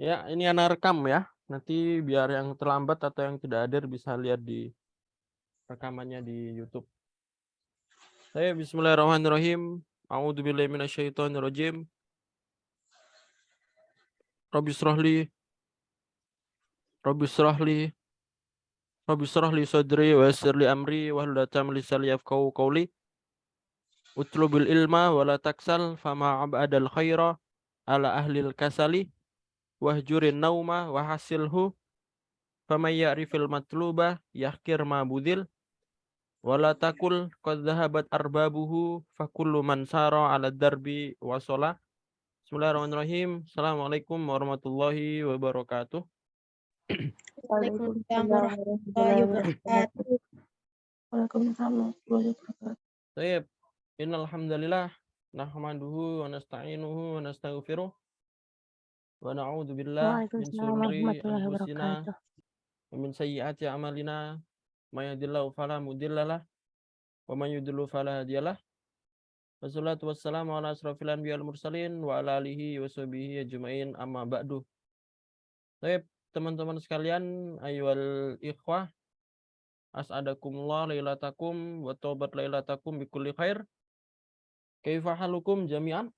Ya, ini anak rekam ya. Nanti biar yang terlambat atau yang tidak hadir bisa lihat di rekamannya di YouTube. Saya bismillahirrahmanirrahim. A'udzubillahi minasyaitonirrajim. Rabbi shrahli Rabbi shrahli Rabbi shrahli sadri wa yassir li amri wahlul 'uqdatam min lisani yafqahu qawli. Utlubil ilma wa la taksal fama abadal khaira ala ahlil kasali wahjurin nauma wa hasilhu famay ya'rifil matluba yahkir ma budil wala takul qad dhahabat arbabuhu fakullu man sara 'ala darbi wasala. Bismillahirrahmanirrahim. Assalamualaikum warahmatullahi wabarakatuh. Waalaikumsalam Waalaikumsalam warahmatullahi warahmatullahi wabarakatuh. wabarakatuh. Waalaikumsalam warahmatullahi wabarakatuh. Baik, innal hamdalillah nahmaduhu wa nasta'inuhu wa nastaghfiruh wa na'udzu billah min Waalaikumsalam syururi warahmatullahi anfusina wabarakatuh. wa min sayyiati a'malina may yahdihillahu fala mudhillalah wa may yudlil fala hadiyalah. Wassalatu wassalamu ala asrofil anbiya wal mursalin wa ala alihi wa sahbihi ajmain amma ba'du. Baik, teman-teman sekalian, ayyuhal ikhwah, as'adakumullah lailatakum wa taubat lailatakum bikulli khair. Kaifa halukum jami'an?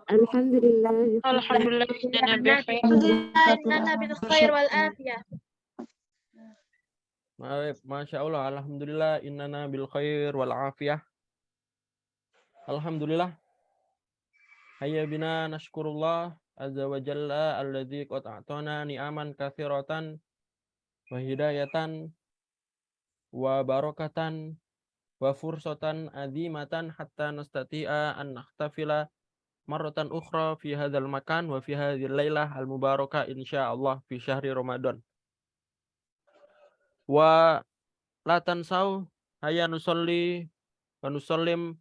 Alhamdulillah. Alhamdulillah innana bi khair. Alhamdulillah innana bil khair wal afiyah. Baik, Masya Allah, alhamdulillah innana bil khair wal afiyah. Alhamdulillah. Hayya bina nashkurullah azza wa jalla alladzi qad a'tana ni'aman katsiratan wa hidayatan wa barakatan wa fursatan azimatan hatta nastati'a an nahtafila marratan ukhra fi hadzal makan wa fi hadzal lailah al mubarakah insyaallah fi syahri Ramadan. Wa la tansau hayya nusalli wa nusallim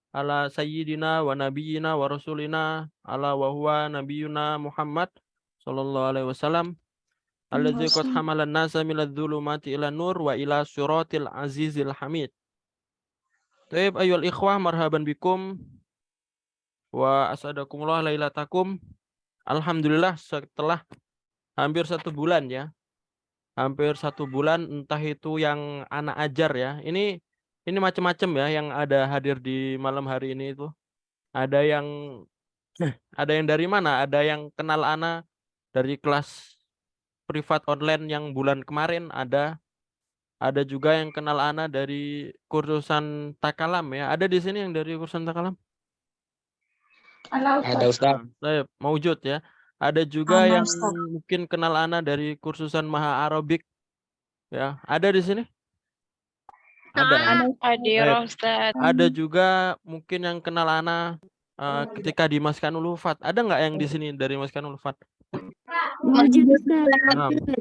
ala sayyidina wa nabiyyina wa rasulina ala wa huwa nabiyyuna Muhammad sallallahu alaihi wasallam alladzi qad hamalan nasa minadh dhulumati ila nur wa ila siratil azizil hamid. Taib ayyuhal ikhwah, marhaban bikum wa asadakumullah lailatakum. Alhamdulillah setelah hampir 1 bulan ya. Hampir 1 bulan entah itu yang anak ajar ya. Ini macam-macam ya yang ada hadir di malam hari ini itu. Ada yang ada yang dari mana? Ada yang kenal ana dari kelas privat online yang bulan kemarin ada. Ada juga yang kenal ana dari kursusan Takalam ya. Ada di sini yang dari kursusan Takalam? Ada Ustaz. Saya maujud ya. Ada juga yang mungkin kenal ana dari kursusan Maha Arabik ya. Ada di sini? Ada. Hadir Ustaz. Ada juga mungkin yang kenal ana ketika di Maskanul Hufat. Ada nggak yang di sini dari Maskanul Hufat?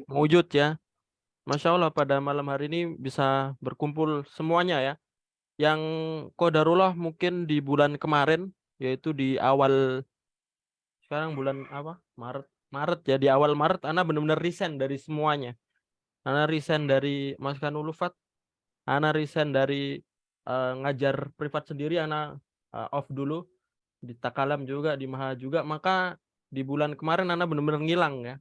Maujud ya. Masya Allah pada malam hari ini bisa berkumpul semuanya ya. Yang qadarullah mungkin di bulan kemarin, yaitu di awal, sekarang bulan apa? Maret ya, di awal Maret ana benar-benar resign dari semuanya. Ana resign dari Maskanul Hufat, ana resign dari ngajar privat sendiri, ana off dulu di Takalam juga, di Maha juga. Maka di bulan kemarin ana benar-benar ngilang ya.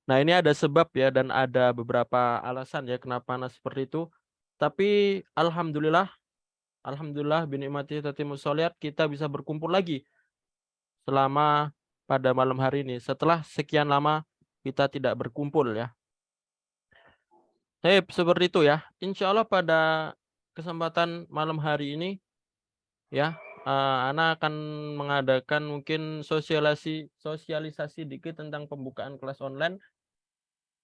Nah, ini ada sebab ya dan ada beberapa alasan ya kenapa ana seperti itu. Tapi alhamdulillah binikmati tatimmus sholihat kita bisa berkumpul lagi selama pada malam hari ini setelah sekian lama kita tidak berkumpul ya. Seperti itu ya. Insya Allah pada kesempatan malam hari ini ya, ana akan mengadakan mungkin sosialisasi dikit tentang pembukaan kelas online.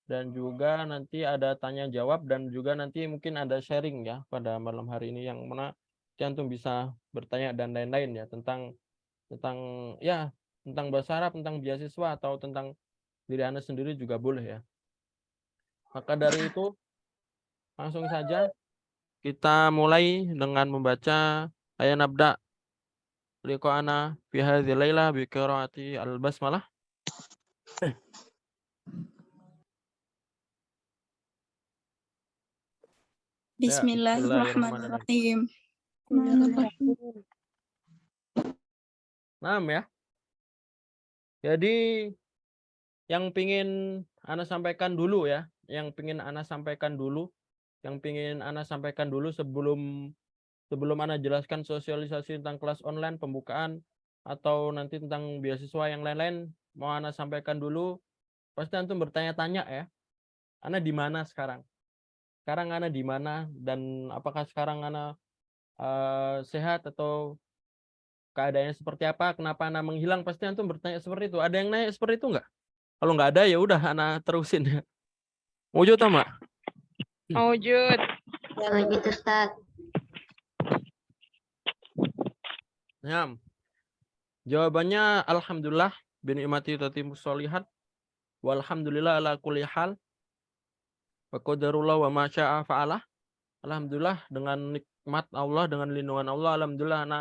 Dan juga nanti ada tanya jawab dan juga nanti mungkin ada sharing ya pada malam hari ini yang mana antum bisa bertanya dan lain-lain ya tentang ya tentang bahasa Arab, tentang beasiswa atau tentang diri Anda sendiri juga boleh ya. Maka dari itu langsung saja kita mulai dengan membaca ayat nabda liqa'ana fi hadhil lailah bi qiraati al-basmalah. Bismillahirrahmanirrahim. Naam ya. Jadi yang pingin Ana sampaikan dulu ya, yang pingin Ana sampaikan dulu sebelum Ana jelaskan sosialisasi tentang kelas online, pembukaan, atau nanti tentang beasiswa yang lain-lain, mau Ana sampaikan dulu. Pasti antum bertanya-tanya ya, Ana di mana sekarang? Sekarang Ana di mana dan apakah sekarang Ana sehat atau keadaannya seperti apa? Kenapa Ana menghilang? Pasti antum bertanya seperti itu. Ada yang nanya seperti itu nggak? Kalau nggak ada ya udah Ana terusin ya. Wujud atau Mak? Mawujud. Ya gitu Ustaz. Ya. Jawabannya alhamdulillah binikmati tatimus sholihat walhamdulillah ala kulli hal wa qadarullah wa ma syaa fa'alah. Alhamdulillah dengan nikmat Allah, dengan lindungan Allah, alhamdulillah ana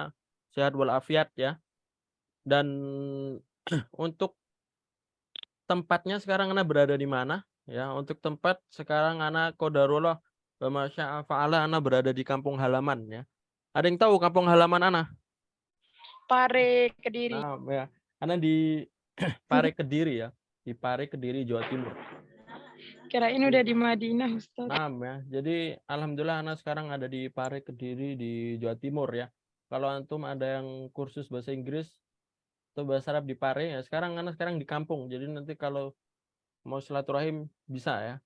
sehat walafiat ya. Dan untuk tempatnya sekarang ana berada di mana? Ya, untuk tempat sekarang ana qadarullah wa ma syaa fa'alah, ana berada di kampung halaman ya. Ada yang tahu kampung halaman ana? Pare, Kediri. Nah, ya. Ana di Pare Kediri ya. Di Pare Kediri, Jawa Timur. Kirain udah di Madinah, Ustaz. Nah, ya. Jadi alhamdulillah Ana sekarang ada di Pare Kediri di Jawa Timur ya. Kalau antum ada yang kursus bahasa Inggris atau bahasa Arab di Pare ya, sekarang Ana sekarang di kampung. Jadi nanti kalau mau silaturahim bisa ya.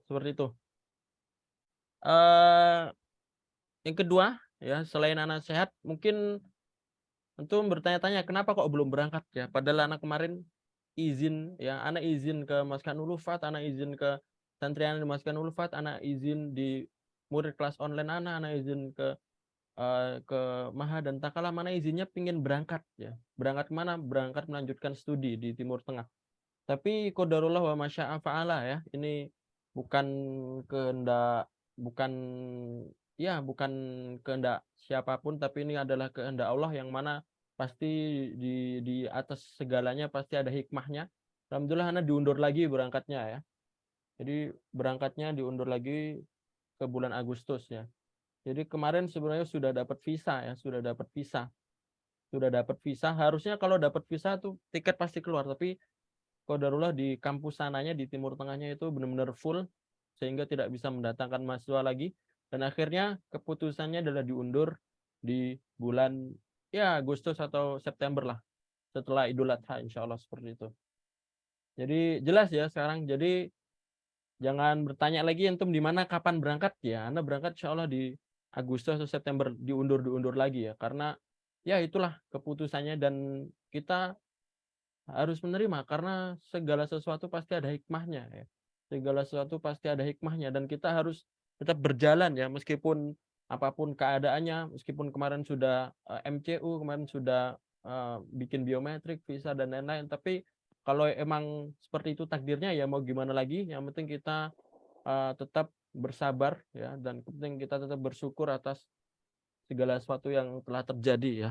Seperti itu. Yang kedua ya, selain Ana sehat, mungkin antum bertanya-tanya kenapa kok belum berangkat ya? Padahal anak kemarin izin ya, anak izin ke Maskanul Ulufat, anak izin ke santrian di Maskanul Ulufat, anak izin di murid kelas online anak izin ke Maha dan Takala, mana izinnya pingin berangkat ya. Berangkat kemana? Berangkat melanjutkan studi di Timur Tengah. Tapi qadarullah wa masya'a fa'ala ya. Ini bukan kehendak bukan kehendak siapapun, tapi ini adalah kehendak Allah yang mana pasti di atas segalanya pasti ada hikmahnya. Alhamdulillah Ana diundur lagi berangkatnya ya. Jadi berangkatnya diundur lagi ke bulan Agustus ya. Jadi kemarin sebenarnya sudah dapat visa ya, sudah dapat visa. Harusnya kalau dapat visa tuh tiket pasti keluar, tapi qadarullah di kampus sananya di Timur Tengahnya itu benar-benar full sehingga tidak bisa mendatangkan mahasiswa lagi, dan akhirnya keputusannya adalah diundur di bulan ya Agustus atau September lah, setelah Idul Adha insyaallah, seperti itu. Jadi jelas ya sekarang. Jadi jangan bertanya lagi antum di mana kapan berangkat ya. Anda berangkat insyaallah di Agustus atau September, diundur lagi ya, karena ya itulah keputusannya dan kita harus menerima karena segala sesuatu pasti ada hikmahnya ya. Segala sesuatu pasti ada hikmahnya dan kita harus tetap berjalan ya, meskipun apapun keadaannya, meskipun kemarin sudah MCU, kemarin sudah bikin biometrik, visa dan lain-lain, tapi kalau emang seperti itu takdirnya ya mau gimana lagi, yang penting kita tetap bersabar ya, dan penting kita tetap bersyukur atas segala sesuatu yang telah terjadi ya.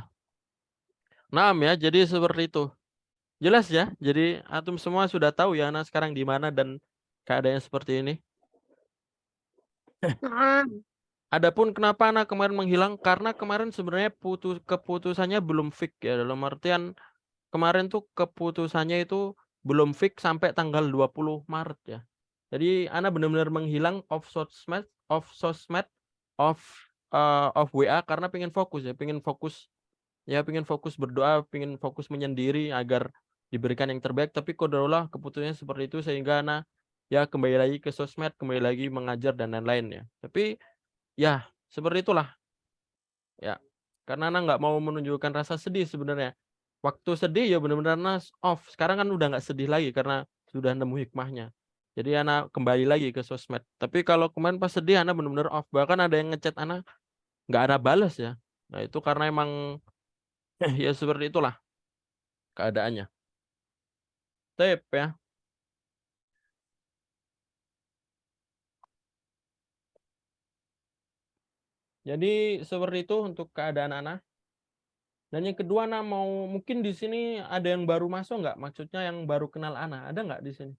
Nah, ya, jadi seperti itu. Jelas ya. Jadi antum semua sudah tahu ya Ana sekarang di mana dan keadaannya seperti ini. Adapun kenapa Ana kemarin menghilang, karena kemarin sebenarnya keputusannya belum fix ya, dalam artian kemarin tuh keputusannya itu belum fix sampai tanggal 20 Maret ya. Jadi Ana benar-benar menghilang off sosmed, off WA karena pengen fokus ya, pengen fokus berdoa, pengen fokus menyendiri agar diberikan yang terbaik. Tapi qadarullah keputusannya seperti itu sehingga Ana ya kembali lagi ke sosmed, kembali lagi mengajar dan lain-lain ya. Tapi ya seperti itulah ya. Karena Ana nggak mau menunjukkan rasa sedih sebenarnya. Waktu sedih ya benar-benar Ana off. Sekarang kan udah nggak sedih lagi karena sudah nemu hikmahnya. Jadi Ana kembali lagi ke sosmed. Tapi kalau kemarin pas sedih Ana benar-benar off. Bahkan ada yang ngechat Ana nggak ada balas ya. Nah itu karena emang ya seperti itulah keadaannya. Tip ya. Jadi seperti itu untuk keadaan Ana. Dan yang kedua Ana mau, mungkin di sini ada yang baru masuk nggak? Maksudnya yang baru kenal Ana, ada nggak di sini?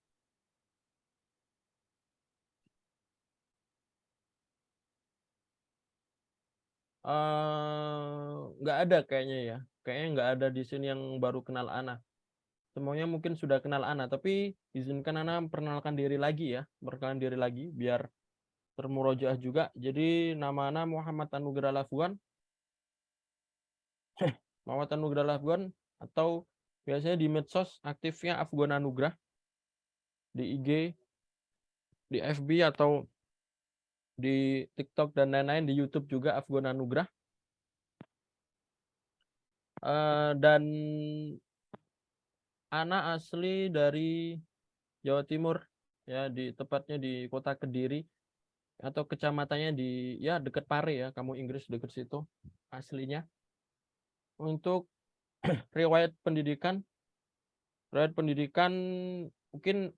Nggak ada kayaknya ya. Kayaknya nggak ada di sini yang baru kenal Ana. semuanya mungkin sudah kenal Ana, tapi izinkan Ana perkenalkan diri lagi ya, perkenalan diri lagi biar termurojaah juga. Jadi nama Ana Muhammad Anugrah Lafwan. Muhammad Anugrah Lafwan, atau biasanya di medsos aktifnya Afgan Anugrah, di IG, di FB atau di TikTok dan lain-lain, di YouTube juga Afgan Anugrah. Dan Ana asli dari Jawa Timur ya, tepatnya di kota Kediri atau kecamatannya di ya dekat Pare ya, kamu Inggris dekat situ aslinya. Untuk riwayat pendidikan mungkin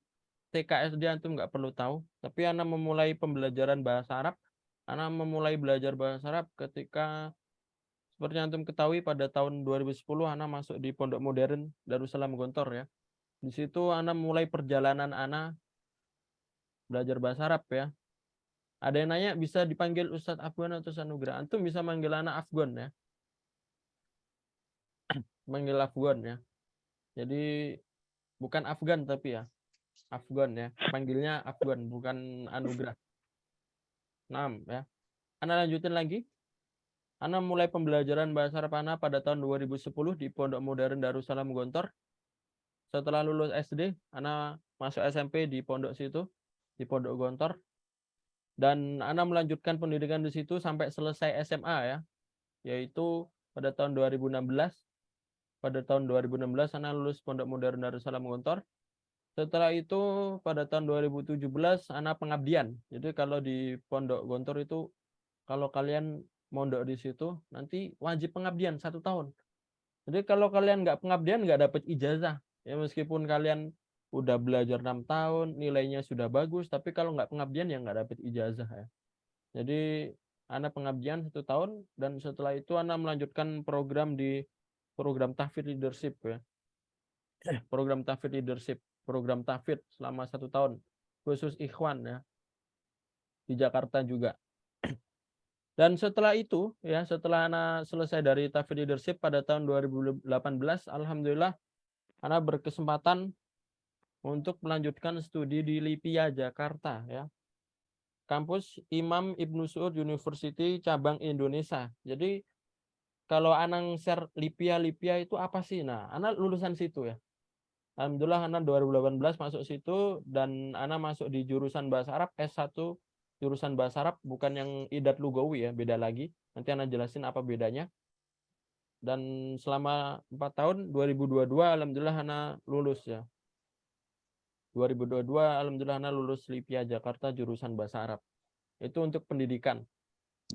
TK SD antum nggak perlu tahu, tapi Ana memulai pembelajaran bahasa Arab. Ana memulai belajar bahasa Arab ketika seperti antum ketahui pada tahun 2010 Ana masuk di Pondok Modern Darussalam Gontor ya. Di situ Ana mulai perjalanan Ana belajar bahasa Arab ya. Ada yang nanya bisa dipanggil Ustadz Afgan atau Anugrah. Antum bisa manggil anak Afgan ya. Manggil Afgan ya. Jadi bukan Afgan tapi ya. Afgan ya. Panggilnya Afgan bukan Anugrah. 6 ya. Ana lanjutin lagi. Ana mulai pembelajaran bahasa Arab Ana pada tahun 2010 di Pondok Modern Darussalam Gontor. Setelah lulus SD, Ana masuk SMP di pondok situ, di Pondok Gontor. Dan Ana melanjutkan pendidikan di situ sampai selesai SMA ya, yaitu pada tahun 2016. Pada tahun 2016 Ana lulus Pondok Modern Darussalam Gontor. Setelah itu pada tahun 2017 Ana pengabdian. Jadi kalau di Pondok Gontor itu kalau kalian mondok di situ nanti wajib pengabdian 1 tahun. Jadi kalau kalian nggak pengabdian nggak dapat ijazah. Ya meskipun kalian udah belajar 6 tahun, nilainya sudah bagus, tapi kalau nggak pengabdian ya nggak dapat ijazah ya. Jadi Ana pengabdian 1 tahun dan setelah itu Ana melanjutkan program tahfidz leadership ya. Program tahfidz leadership, program tahfidz selama 1 tahun khusus ikhwan ya. Di Jakarta juga. Dan setelah itu ya, setelah Ana selesai dari tahfidz leadership pada tahun 2018, alhamdulillah Ana berkesempatan untuk melanjutkan studi di LIPIA Jakarta ya. Kampus Imam Ibnu Saud University cabang Indonesia. Jadi kalau Ana share LIPIA itu apa sih? Nah, Ana lulusan situ ya. Alhamdulillah Ana 2018 masuk situ dan Ana masuk di jurusan bahasa Arab S1 jurusan bahasa Arab, bukan yang Idat Lugawi ya, beda lagi. Nanti Ana jelasin apa bedanya. Dan selama 4 tahun 2022 alhamdulillah Ana lulus ya. 2022 alhamdulillah Ana lulus LIPIA Jakarta jurusan bahasa Arab. Itu untuk pendidikan.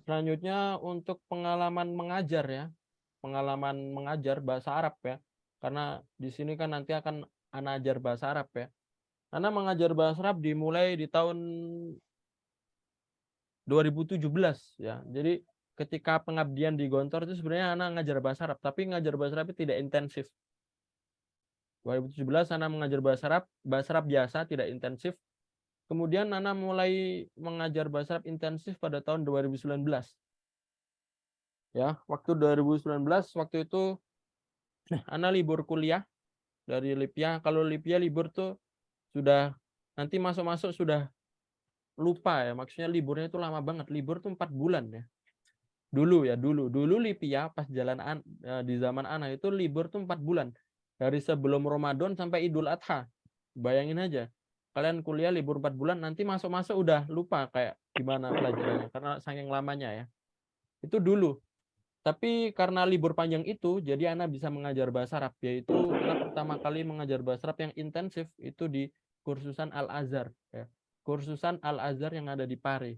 Selanjutnya untuk pengalaman mengajar ya. Pengalaman mengajar bahasa Arab ya. Karena di sini kan nanti akan Ana ajar bahasa Arab ya. Ana mengajar bahasa Arab dimulai di tahun 2017 ya. Jadi ketika pengabdian di Gontor itu sebenarnya Ana ngajar bahasa Arab, tapi ngajar bahasa Arab itu tidak intensif. 2017 Ana mengajar bahasa Arab biasa, tidak intensif. Kemudian Ana mulai mengajar bahasa Arab intensif pada tahun 2019. Ya, waktu 2019 waktu itu Ana libur kuliah dari LIPIA. Kalau LIPIA libur tuh sudah nanti masuk-masuk sudah lupa ya, maksudnya liburnya itu lama banget. Libur tuh 4 bulan ya. Dulu LIPIA pas di zaman Ana itu libur tuh 4 bulan. Dari sebelum Ramadan sampai Idul Adha. Bayangin aja. Kalian kuliah libur 4 bulan, nanti masuk-masuk udah lupa kayak gimana pelajarannya karena saking lamanya ya. Itu dulu. Tapi karena libur panjang itu, jadi Ana bisa mengajar bahasa Arab, yaitu Ana pertama kali mengajar bahasa Arab yang intensif itu di kursusan Al-Azhar ya. Kursusan Al-Azhar yang ada di Pare.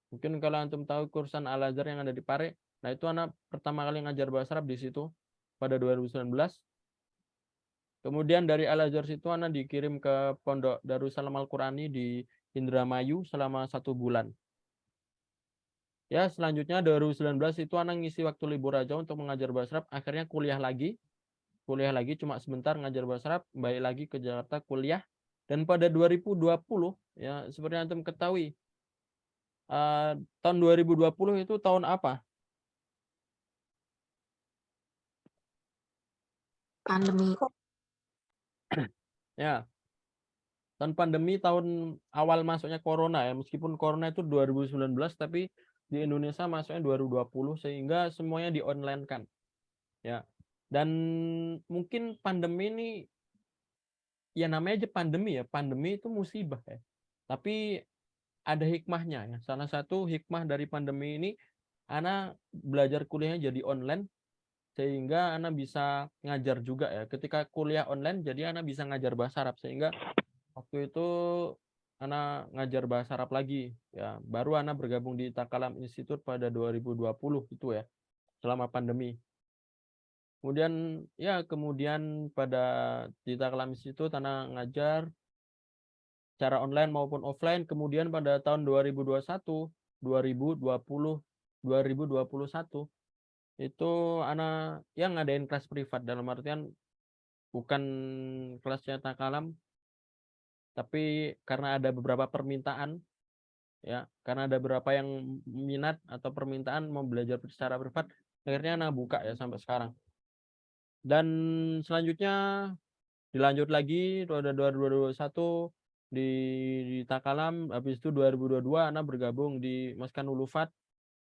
Mungkin kalau antum tahu kursusan Al-Azhar yang ada di Pare, nah itu Ana pertama kali ngajar bahasa Arab di situ pada 2019. Kemudian dari Al-Azhar situ Ana dikirim ke Pondok Darussalam Al-Qurani di Indramayu selama 1 bulan. Ya, selanjutnya 2019 itu Ana ngisi waktu libur aja untuk mengajar bahasa Arab, akhirnya kuliah lagi cuma sebentar ngajar bahasa Arab, balik lagi ke Jakarta kuliah. Dan pada 2020 ya seperti yang antum ketahui, tahun 2020 itu tahun apa? Pandemi. Ya, tahun pandemi, tahun awal masuknya corona ya, meskipun corona itu 2019 tapi di Indonesia masuknya 2020 sehingga semuanya di online kan ya. Dan mungkin pandemi ini ya namanya aja pandemi ya, pandemi itu musibah ya, tapi ada hikmahnya ya. Salah satu hikmah dari pandemi ini Ana belajar kuliahnya jadi online sehingga Ana bisa ngajar juga ya. Ketika kuliah online jadi Ana bisa ngajar bahasa Arab sehingga waktu itu Ana ngajar bahasa Arab lagi ya. Baru Ana bergabung di Takalam Institute pada 2020 itu ya, selama pandemi. Kemudian pada di Takalam Institute Ana ngajar secara online maupun offline. Kemudian pada tahun 2021, 2020, 2021 itu Ana yang ngadain kelas privat, dalam artian bukan kelasnya Takalam, tapi karena ada beberapa permintaan ya, karena ada beberapa yang minat atau permintaan mau belajar secara privat, akhirnya Ana buka ya sampai sekarang. Dan selanjutnya dilanjut lagi pada 2021 di Takalam, habis itu 2022 Ana bergabung di Maskanul Lufat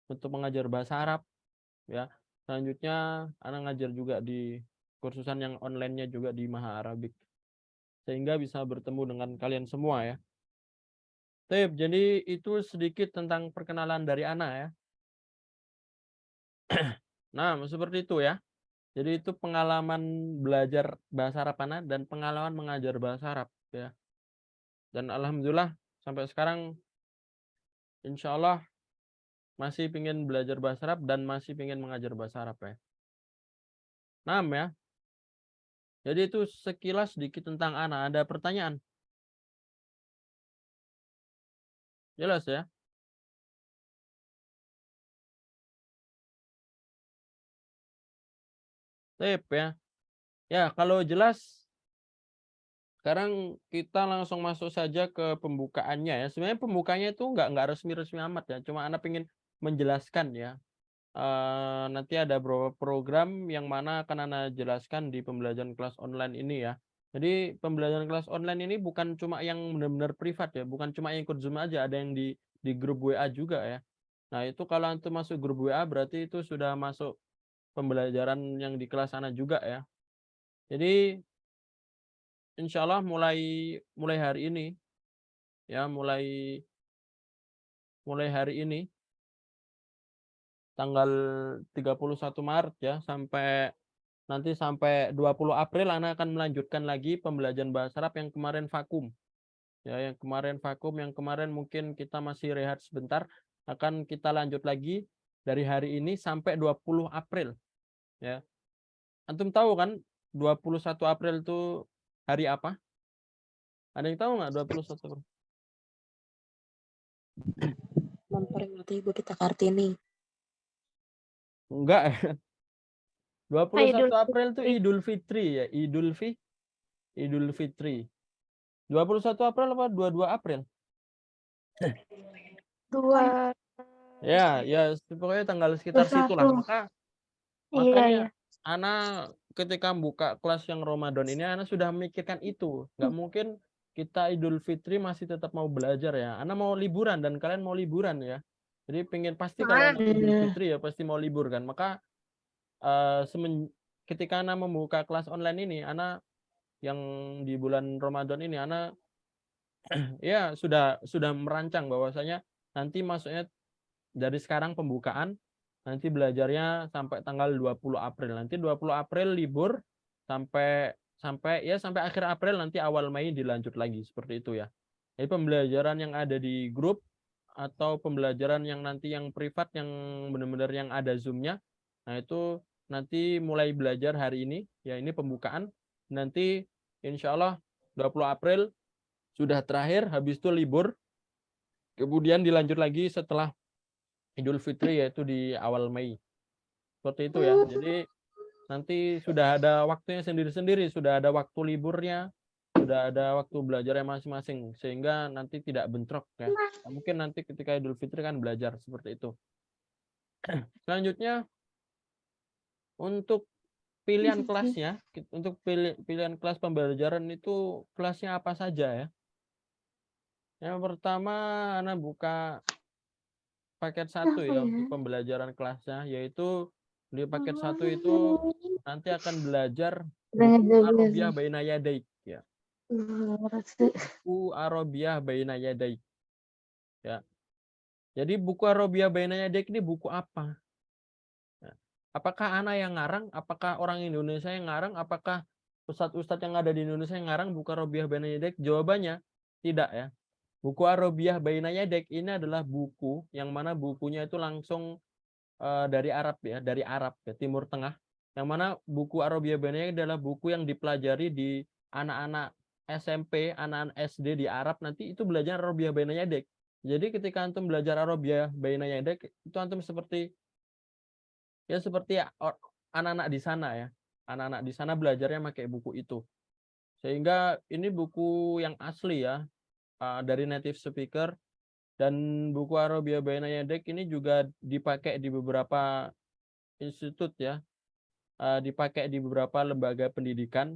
untuk mengajar bahasa Arab ya. Selanjutnya Ana ngajar juga di kursusan yang online-nya juga di Maha Arabik, sehingga bisa bertemu dengan kalian semua ya. Jadi itu sedikit tentang perkenalan dari Ana ya. Nah, seperti itu ya. Jadi itu pengalaman belajar bahasa Arab Ana dan pengalaman mengajar bahasa Arab ya. Dan alhamdulillah sampai sekarang insya Allah masih ingin belajar bahasa Arab dan masih ingin mengajar bahasa Arab ya. Nah ya. Jadi itu sekilas sedikit tentang Ana. Ada pertanyaan? Jelas ya? Sip ya. Ya, kalau jelas sekarang kita langsung masuk saja ke pembukaannya ya. Sebenarnya pembukanya itu nggak resmi-resmi amat ya. Cuma Ana pengen menjelaskan ya. Nanti ada beberapa program yang mana akan Ana jelaskan di pembelajaran kelas online ini ya. Jadi pembelajaran kelas online ini bukan cuma yang benar-benar privat ya, bukan cuma yang ikut Zoom aja, ada yang di grup WA juga ya. Nah, itu kalau antum masuk grup WA berarti itu sudah masuk pembelajaran yang di kelas Ana juga ya. Jadi insya Allah mulai hari ini ya, mulai hari ini tanggal 31 Maret ya sampai 20 April Ana akan melanjutkan lagi pembelajaran bahasa Arab yang kemarin vakum. Ya, yang kemarin mungkin kita masih rehat sebentar, akan kita lanjut lagi dari hari ini sampai 20 April. Ya. Antum tahu kan 21 April itu hari apa? Ada yang tahu nggak 21 April? Memperingati Ibu kita Kartini. Enggak. 21 Idul April itu Idul Fitri ya, Idul Fitri. 21 April apa 22 April? 2. Ya, pokoknya tanggal sekitar situlah. 21. Makanya Iya. Ana ketika buka kelas yang Ramadan ini Ana sudah memikirkan itu. Nggak mungkin kita Idul Fitri masih tetap mau belajar ya. Ana mau liburan dan kalian mau liburan ya. Jadi pasti kalau Idul Fitri ya pasti mau libur kan. Maka ketika Ana membuka kelas online ini, Ana yang di bulan Ramadan ini Ana ya sudah merancang bahwasanya nanti masuknya dari sekarang pembukaan, nanti belajarnya sampai tanggal 20 April. Nanti 20 April libur sampai akhir April, nanti awal Mei dilanjut lagi seperti itu ya. Jadi pembelajaran yang ada di grup atau pembelajaran yang nanti yang privat yang benar-benar yang ada Zoom-nya, nah itu nanti mulai belajar hari ini ya, ini pembukaan. Nanti insya Allah 20 April sudah terakhir, habis itu libur. Kemudian dilanjut lagi setelah Idul Fitri yaitu di awal Mei. Seperti itu ya. Jadi nanti sudah ada waktunya sendiri-sendiri, sudah ada waktu liburnya, sudah ada waktu belajarnya masing-masing, sehingga nanti tidak bentrok ya. Mungkin nanti ketika Idul Fitri kan belajar seperti itu. Selanjutnya untuk pilihan kelasnya, untuk pilihan kelas pembelajaran itu kelasnya apa saja ya. Yang pertama, Ana buka paket 1 ya untuk pembelajaran kelasnya, yaitu di paket 1 itu nanti akan belajar buku Arabiyah Baina Yadaik ya. Buku Arabiyah Baina Yadaik ya. Jadi buku Arabiyah Baina Yadaik ini buku apa? Ya. Apakah Ana yang ngarang? Apakah orang Indonesia yang ngarang? Apakah ustadz-ustadz yang ada di Indonesia yang ngarang buku Arabiyah Baina Yadaik? Jawabannya tidak ya. Buku Arabiyah Baina Yadaik ini adalah buku yang mana bukunya itu langsung dari Arab ya, dari Arab ya, Timur Tengah. Yang mana buku Arabiyah Baina Yadaik adalah buku yang dipelajari di anak-anak SMP, anak-anak SD di Arab, nanti itu belajar Arabiyah Baina Yadaik. Jadi ketika antum belajar Arabiyah Baina Yadaik, itu antum seperti anak-anak di sana ya. Anak-anak di sana belajarnya pakai buku itu. Sehingga ini buku yang asli ya, dari native speaker, dan buku Arabiyah Baina Yadaik ini juga dipakai di beberapa institut ya, dipakai di beberapa lembaga pendidikan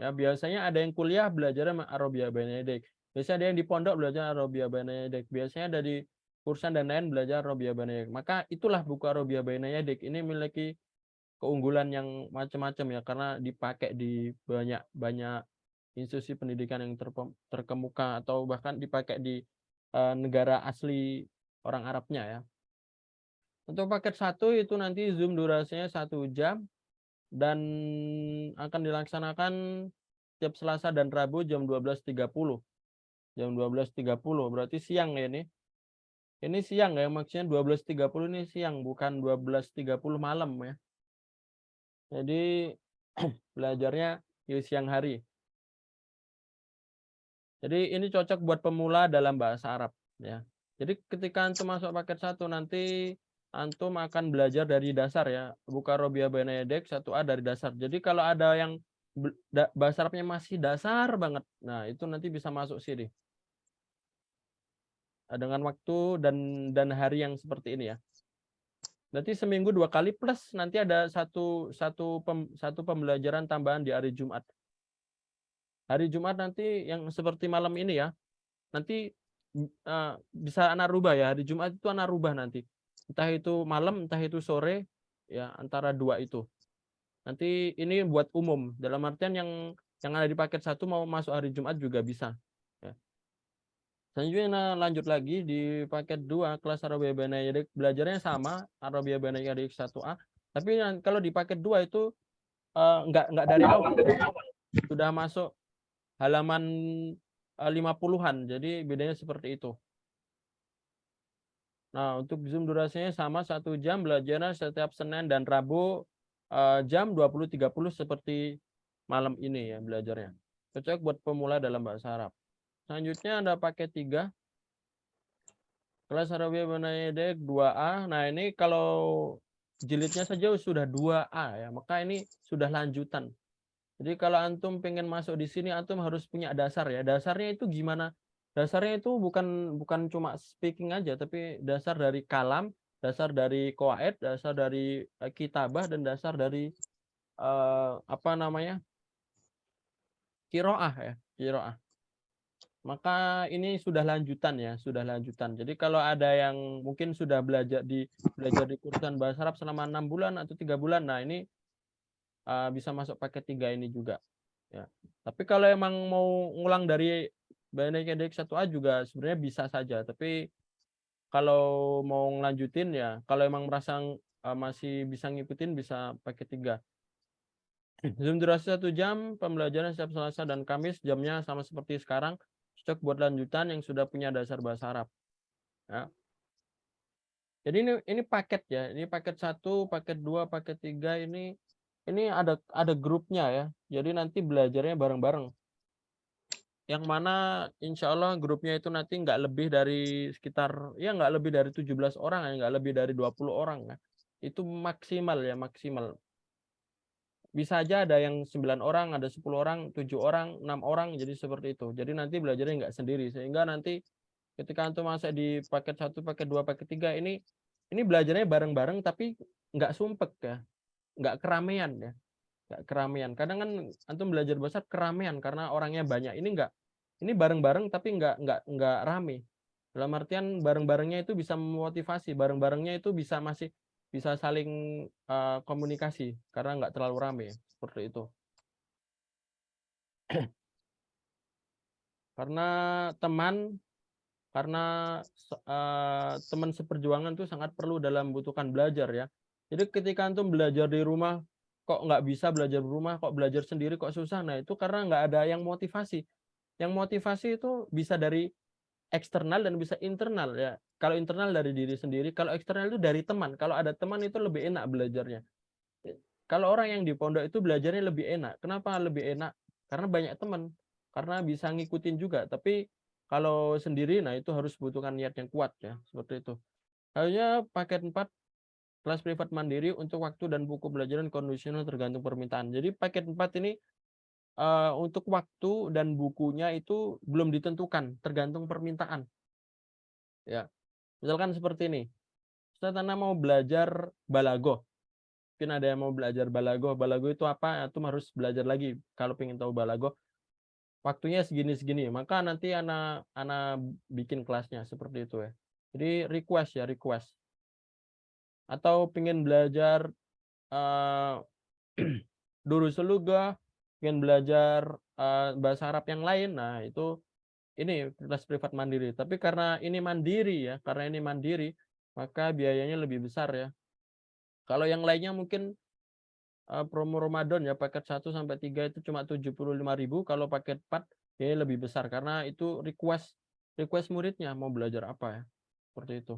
ya. Biasanya ada yang kuliah belajar Arabiyah Baina Yadaik, biasanya ada yang di pondok belajar Arabiyah Baina Yadaik, biasanya ada di kursan dan lain belajar Arabiyah Baina Yadaik. Maka itulah buku Arabiyah Baina Yadaik ini memiliki keunggulan yang macam-macam ya, karena dipakai di banyak institusi pendidikan yang terkemuka, atau bahkan dipakai di negara asli orang Arabnya ya. Untuk paket 1 itu nanti Zoom durasinya 1 jam dan akan dilaksanakan setiap Selasa dan Rabu jam 12.30. Jam 12.30 berarti siang ya ini. Ini siang ya, maksudnya 12.30 ini siang, bukan 12.30 malam ya. Jadi belajarnya di siang hari. Jadi ini cocok buat pemula dalam bahasa Arab ya. Jadi ketika antum masuk paket 1 nanti antum akan belajar dari dasar ya. Buka Arabiyah Baina Yadaik 1A dari dasar. Jadi kalau ada yang bahasa Arabnya masih dasar banget, nah itu nanti bisa masuk sini. Dengan waktu dan hari yang seperti ini ya. Nanti seminggu 2 kali plus nanti ada satu pembelajaran tambahan di hari Jumat. Hari Jumat nanti yang seperti malam ini ya, nanti bisa Ana rubah ya, hari Jumat itu Ana rubah nanti. Entah itu malam, entah itu sore, ya antara 2 itu. Nanti ini buat umum, dalam artian yang ada di paket 1 mau masuk hari Jumat juga bisa. Ya. Selanjutnya Ana lanjut lagi di paket 2, kelas Arabiyah Baina Yadaik, belajarnya sama, Arabiyah Baina Yadaik 1A. Tapi kalau di paket 2 itu enggak dari awal, sudah masuk halaman 50-an, jadi bedanya seperti itu. Nah, untuk Zoom durasinya sama 1 jam, belajarnya setiap Senin dan Rabu jam 20.30 seperti malam ini ya belajarnya. Cocok buat pemula dalam bahasa Arab. Selanjutnya ada paket 3. Kelas Arabiyah Baina Yadaik 2A. Nah, ini kalau jilidnya saja sudah 2A ya, maka ini sudah lanjutan. Jadi kalau antum pengen masuk di sini, antum harus punya dasar ya. Dasarnya itu gimana? Dasarnya itu bukan cuma speaking aja, tapi dasar dari kalam, dasar dari qawaid, dasar dari kitabah, dan dasar dari qiraah ya, qiraah. Maka ini sudah lanjutan ya, sudah lanjutan. Jadi kalau ada yang mungkin sudah belajar di kursusan bahasa Arab selama 6 bulan atau 3 bulan, nah ini bisa masuk paket 3 ini juga ya. Tapi kalau emang mau ngulang dari Baina Yadaik 1A juga sebenarnya bisa saja, tapi kalau mau ngelanjutin ya, kalau emang merasa masih bisa ngikutin, bisa paket 3. Zoom durasi 1 jam, pembelajaran setiap Selasa dan Kamis, jamnya sama seperti sekarang, cocok buat lanjutan yang sudah punya dasar bahasa Arab ya. Jadi ini paket ya, ini paket 1, paket 2, paket 3 ini ada grupnya ya. Jadi nanti belajarnya bareng-bareng. Yang mana insya Allah grupnya itu nanti nggak lebih dari sekitar, ya nggak lebih dari 17 orang ya, nggak lebih dari 20 orang ya. Itu maksimal ya, maksimal. Bisa aja ada yang 9 orang, ada 10 orang, 7 orang, 6 orang, jadi seperti itu. Jadi nanti belajarnya nggak sendiri, sehingga nanti ketika antum masuk di paket 1, paket 2, paket 3 ini belajarnya bareng-bareng tapi nggak sumpek ya, nggak keramaian ya. nggak keramaian. Kadang kan antum belajar bahasa keramaian karena orangnya banyak. Ini enggak. Ini bareng-bareng tapi enggak rame. Dalam artian bareng-barengnya itu bisa memotivasi, bareng-barengnya itu bisa masih bisa saling komunikasi karena enggak terlalu rame seperti itu. Karena teman teman seperjuangan itu sangat perlu dalam membutuhkan belajar ya. Jadi ketika antum belajar di rumah kok nggak bisa belajar di rumah, kok belajar sendiri kok susah. Nah itu karena nggak ada yang motivasi. Yang motivasi itu bisa dari eksternal dan bisa internal ya. Kalau internal dari diri sendiri, kalau eksternal itu dari teman. Kalau ada teman itu lebih enak belajarnya. Kalau orang yang di pondok itu belajarnya lebih enak. Kenapa lebih enak? Karena banyak teman. Karena bisa ngikutin juga. Tapi kalau sendiri, nah itu harus butuhkan niat yang kuat ya. Seperti itu. Hanya paket 4 kelas privat mandiri untuk waktu dan buku pelajaran kondisional tergantung permintaan. Jadi paket 4 ini untuk waktu dan bukunya itu belum ditentukan, tergantung permintaan. Ya, misalkan seperti ini. Ustaz Ana mau belajar balagoh. Mungkin ada yang mau belajar balagoh. Balagoh itu apa? Antum harus belajar lagi kalau pengen tahu balagoh. Waktunya segini-segini. Maka nanti ana bikin kelasnya seperti itu ya. Jadi request ya, request. Atau pengen belajar Durusul Lughah, pengen belajar bahasa Arab yang lain. Nah, itu ini kelas privat mandiri. Tapi karena ini mandiri ya, maka biayanya lebih besar ya. Kalau yang lainnya mungkin promo Ramadan ya, paket 1 sampai 3 itu cuma 75.000, kalau paket 4 ya lebih besar karena itu request muridnya mau belajar apa ya. Seperti itu.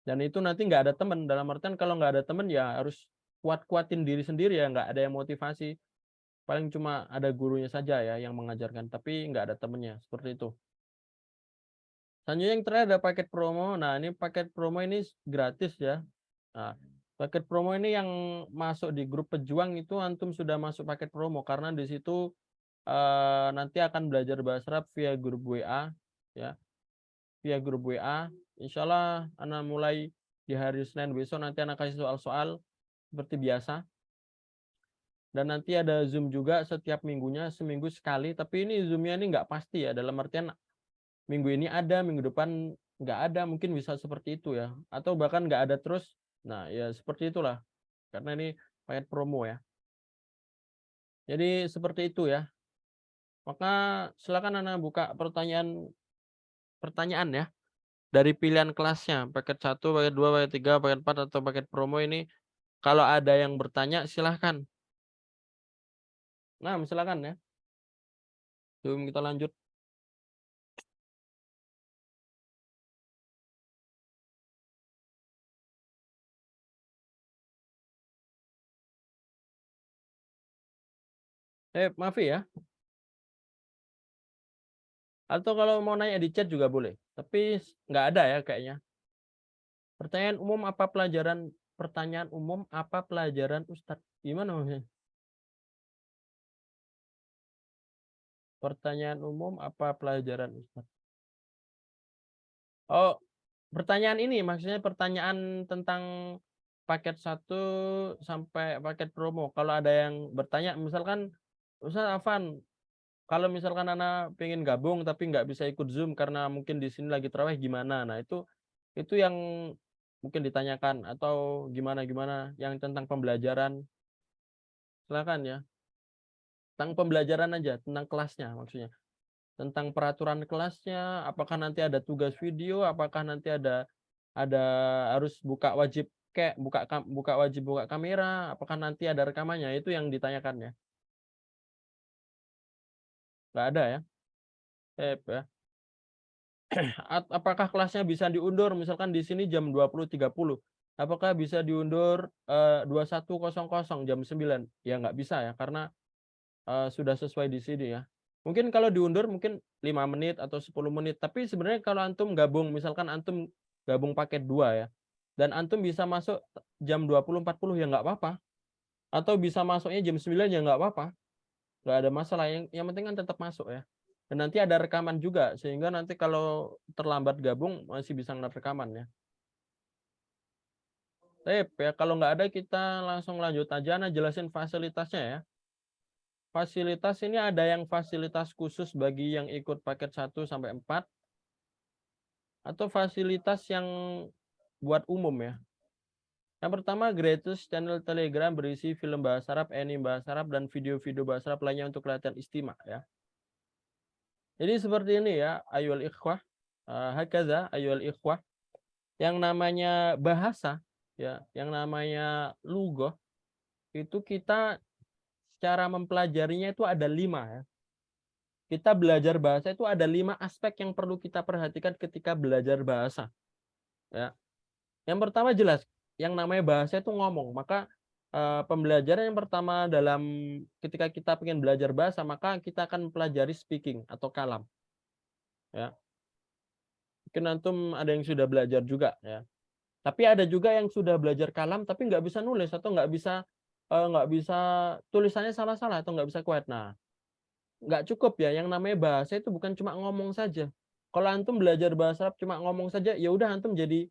Dan itu nanti nggak ada teman, dalam artian kalau nggak ada teman ya harus kuat-kuatin diri sendiri ya, nggak ada yang motivasi. Paling cuma ada gurunya saja ya yang mengajarkan, tapi nggak ada temennya, seperti itu. Selanjutnya yang terakhir ada paket promo. Nah, ini paket promo ini gratis ya. Nah, paket promo ini yang masuk di grup pejuang itu antum sudah masuk paket promo karena di situ nanti akan belajar bahasa Arab via grup WA ya. Via grup WA. Insya Allah anak mulai di hari Senin besok nanti anak kasih soal-soal seperti biasa. Dan nanti ada Zoom juga setiap minggunya, seminggu sekali. Tapi ini Zoom-nya ini nggak pasti ya. Dalam artian minggu ini ada, minggu depan nggak ada. Mungkin bisa seperti itu ya. Atau bahkan nggak ada terus. Nah ya seperti itulah. Karena ini paket promo ya. Jadi seperti itu ya. Maka silakan Anda buka pertanyaan ya. Dari pilihan kelasnya. Paket 1, paket 2, paket 3, paket 4, atau paket promo ini. Kalau ada yang bertanya silahkan. Nah, silakan ya. Sebelum kita lanjut. Maaf ya. Atau kalau mau nanya di chat juga boleh. Tapi nggak ada ya kayaknya. Pertanyaan umum apa pelajaran Ustadz? Gimana maksudnya? Pertanyaan umum apa pelajaran Ustadz? Oh, pertanyaan ini maksudnya pertanyaan tentang paket 1 sampai paket promo. Kalau ada yang bertanya, misalkan Ustadz Afan, kalau misalkan Anak pengen gabung tapi nggak bisa ikut Zoom karena mungkin di sini lagi tarawih gimana? Nah, itu yang mungkin ditanyakan atau gimana yang tentang pembelajaran. Silakan ya. Tentang pembelajaran aja, tentang kelasnya maksudnya. Tentang peraturan kelasnya, apakah nanti ada tugas video, apakah nanti ada harus wajib buka kamera, apakah nanti ada rekamannya, itu yang ditanyakan ya. Nggak ada ya. Ya. Apakah kelasnya bisa diundur, misalkan di sini jam 20.30, apakah bisa diundur 21.00 jam 9? Ya nggak bisa ya, karena sudah sesuai di sini ya. Mungkin kalau diundur mungkin 5 menit atau 10 menit, tapi sebenarnya kalau antum gabung, misalkan antum gabung paket 2 ya, dan antum bisa masuk jam 20.40 ya nggak apa-apa, atau bisa masuknya jam 9 ya nggak apa-apa, nggak ada masalah, yang penting kan tetap masuk ya. Dan nanti ada rekaman juga, sehingga nanti kalau terlambat gabung masih bisa ngeliat rekaman ya. Baik ya, kalau nggak ada kita langsung lanjut aja. Ana jelasin fasilitasnya ya. Fasilitas ini ada yang fasilitas khusus bagi yang ikut paket 1 sampai 4 atau fasilitas yang buat umum ya. Yang pertama, gratis channel Telegram berisi film bahasa Arab, anime bahasa Arab, dan video-video bahasa Arab lainnya untuk latihan istimak ya. Jadi seperti ini ya, ayyuhal ikhwah, hakaza ayyuhal ikhwah. Yang namanya bahasa ya, yang namanya lughah itu kita cara mempelajarinya itu ada 5 ya. Kita belajar bahasa itu ada 5 aspek yang perlu kita perhatikan ketika belajar bahasa. Ya. Yang pertama jelas, yang namanya bahasa itu ngomong. Maka pembelajaran yang pertama dalam ketika kita pengen belajar bahasa, maka kita akan mempelajari speaking atau kalam. Ya. Mungkin antum ada yang sudah belajar juga ya. Tapi ada juga yang sudah belajar kalam tapi nggak bisa nulis atau nggak bisa tulisannya salah-salah atau nggak bisa kuat. Nah, nggak cukup ya. Yang namanya bahasa itu bukan cuma ngomong saja. Kalau antum belajar bahasa Arab cuma ngomong saja, ya udah antum jadi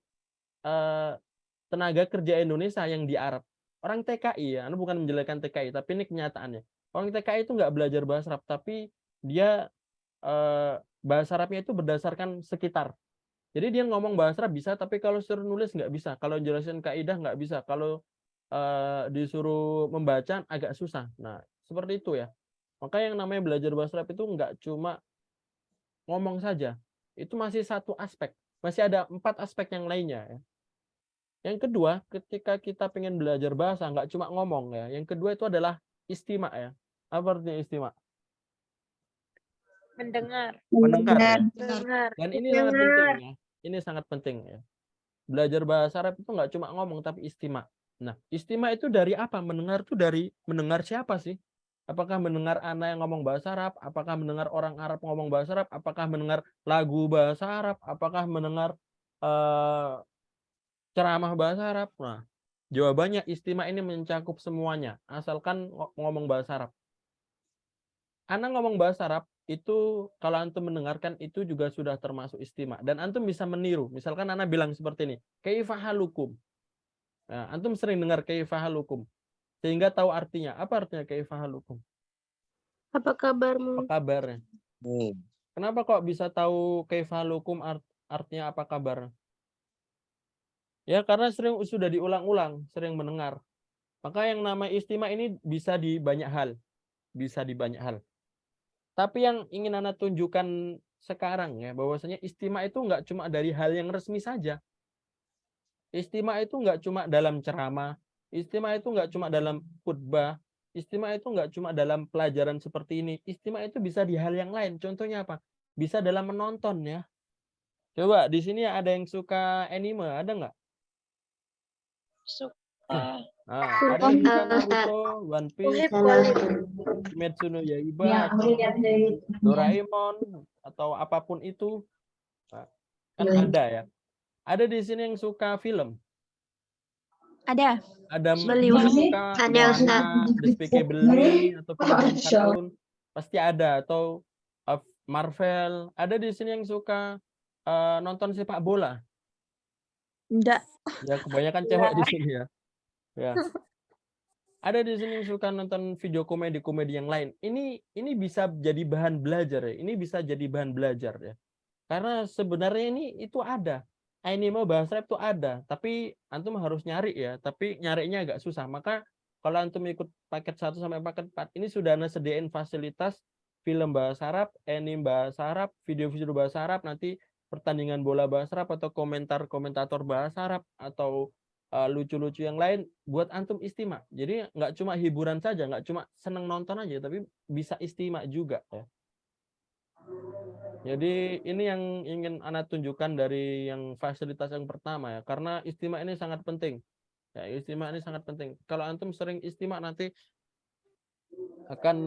tenaga kerja Indonesia yang di Arab. Orang TKI ya, antum bukan menjelekkan TKI, tapi ini kenyataannya. Orang TKI itu nggak belajar bahasa Arab, tapi dia bahasa Arabnya itu berdasarkan sekitar. Jadi dia ngomong bahasa Arab bisa, tapi kalau suruh nulis nggak bisa. Kalau jelasin kaidah nggak bisa. Kalau disuruh membaca agak susah. Nah, seperti itu ya. Maka yang namanya belajar bahasa Arab itu nggak cuma ngomong saja. Itu masih satu aspek. Masih ada 4 aspek yang lainnya ya. Yang kedua, ketika kita pengen belajar bahasa, nggak cuma ngomong ya. Yang kedua itu adalah istimak ya. Apa artinya istimak? Mendengar. Mendengar ya. Dengar. Dan ini sangat penting ya. Ini sangat penting ya. Belajar bahasa Arab itu nggak cuma ngomong tapi istimak. Nah, istimak itu dari apa? Mendengar itu dari mendengar siapa sih? Apakah mendengar anak yang ngomong bahasa Arab? Apakah mendengar orang Arab ngomong bahasa Arab? Apakah mendengar lagu bahasa Arab? Apakah mendengar ceramah bahasa Arab? Nah, jawabannya istimak ini mencakup semuanya, asalkan ngomong bahasa Arab. Anak ngomong bahasa Arab itu kalau antum mendengarkan itu juga sudah termasuk istimak dan antum bisa meniru. Misalkan anak bilang seperti ini, kaifa halukum. Nah, antum sering dengar kaifa halukum sehingga tahu artinya. Apa artinya kaifa halukum? Apa kabarmu? Apa kabarnya? Kenapa kok bisa tahu kaifa halukum artinya apa kabar? Ya karena sudah diulang-ulang, sering mendengar. Maka yang nama istimak ini bisa di banyak hal. Bisa di banyak hal. Tapi yang ingin Anda tunjukkan sekarang ya, bahwasanya istimak itu nggak cuma dari hal yang resmi saja. Istimak itu nggak cuma dalam ceramah, istimak itu nggak cuma dalam khutbah, istimak itu nggak cuma dalam pelajaran seperti ini. Istimak itu bisa di hal yang lain. Contohnya apa? Bisa dalam menonton ya. Coba di sini ada yang suka anime, ada nggak? Suka. Nah, ada yang suka Naruto, One Piece, Kimetsu no Yaiba, Doraemon atau apapun itu. Nah, kan ada ya. Ada di sini yang suka film. Ada. Ada Beliau. yang suka Ada, Ustaz. Despicable Me atau film kartun. Pasti ada atau Marvel. Ada di sini yang suka nonton sepak bola. Enggak. Ya kebanyakan cewek di sini ya. Ya. Ada di sini yang suka nonton video komedi-komedi yang lain. Ini bisa jadi bahan belajar ya. Ini bisa jadi bahan belajar ya. Karena sebenarnya itu ada. Anime bahasa Arab itu ada, tapi antum harus nyari ya. Tapi nyarinya agak susah. Maka kalau antum ikut paket 1 sampai paket 4, ini sudah sediain fasilitas film bahasa Arab, anime bahasa Arab, video-video bahasa Arab, nanti pertandingan bola bahasa Arab atau komentator bahasa Arab atau lucu-lucu yang lain buat antum istimak. Jadi nggak cuma hiburan saja, nggak cuma seneng nonton aja, tapi bisa istimak juga ya. Jadi ini yang ingin Ana tunjukkan dari yang fasilitas yang pertama ya, karena istimak ini sangat penting. Ya, istimak ini sangat penting. Kalau antum sering istimak nanti akan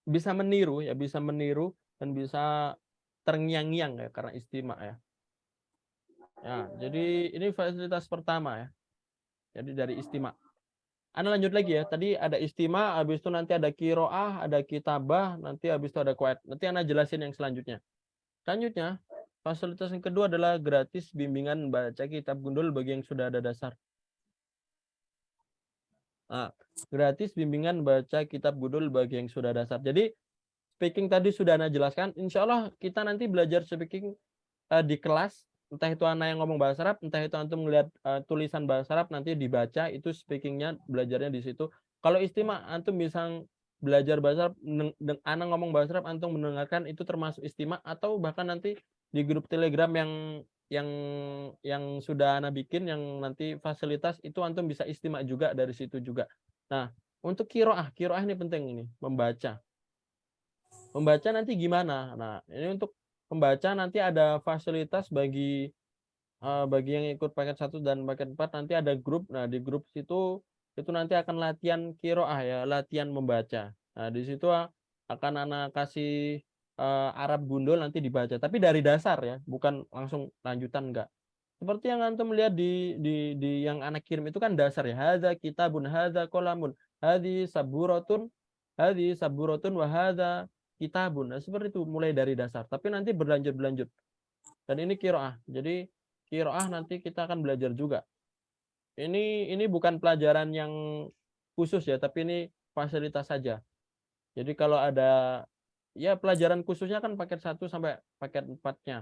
bisa meniru ya, bisa meniru dan bisa terngiang-ngiang ya karena istimak ya. Ya, jadi ini fasilitas pertama ya. Jadi dari istimak. Anda lanjut lagi ya. Tadi ada istimak, habis itu nanti ada qiraah, ada kitabah, nanti habis itu ada qawaid. Nanti Anda jelasin yang selanjutnya. Selanjutnya, fasilitas yang kedua adalah gratis bimbingan baca kitab gundul bagi yang sudah ada dasar. Gratis bimbingan baca kitab Gudul bagi yang sudah dasar. Jadi speaking tadi sudah Ana jelaskan. Insya Allah kita nanti belajar speaking di kelas. Entah itu Ana yang ngomong bahasa Arab, entah itu antum melihat tulisan bahasa Arab nanti dibaca, itu speakingnya belajarnya di situ. Kalau istimak antum bisa belajar bahasa Arab, Ana ngomong bahasa Arab, antum mendengarkan, itu termasuk istimak. Atau bahkan nanti di grup Telegram yang sudah Ana bikin, yang nanti fasilitas itu antum bisa istimak juga dari situ juga. Nah, untuk kiroah ini penting ini, membaca nanti gimana? Nah, ini untuk pembaca nanti ada fasilitas bagi yang ikut paket 1 dan paket 4, nanti ada grup. Nah, di grup situ itu nanti akan latihan kiroah ya, latihan membaca. Nah, di situ akan Ana kasih Arab gundul nanti dibaca, tapi dari dasar ya, bukan langsung lanjutan, enggak. Seperti yang antum lihat di yang Ana kirim itu kan dasar ya. Hadza kitabun, hadza qalamun, hadzi saburatun wa hadza kitabun. Nah, seperti itu mulai dari dasar, tapi nanti berlanjut. Dan ini kiroah. Jadi kiroah nanti kita akan belajar juga. Ini bukan pelajaran yang khusus ya, tapi ini fasilitas saja. Jadi kalau ada ya pelajaran khususnya kan paket 1 sampai paket 4-nya.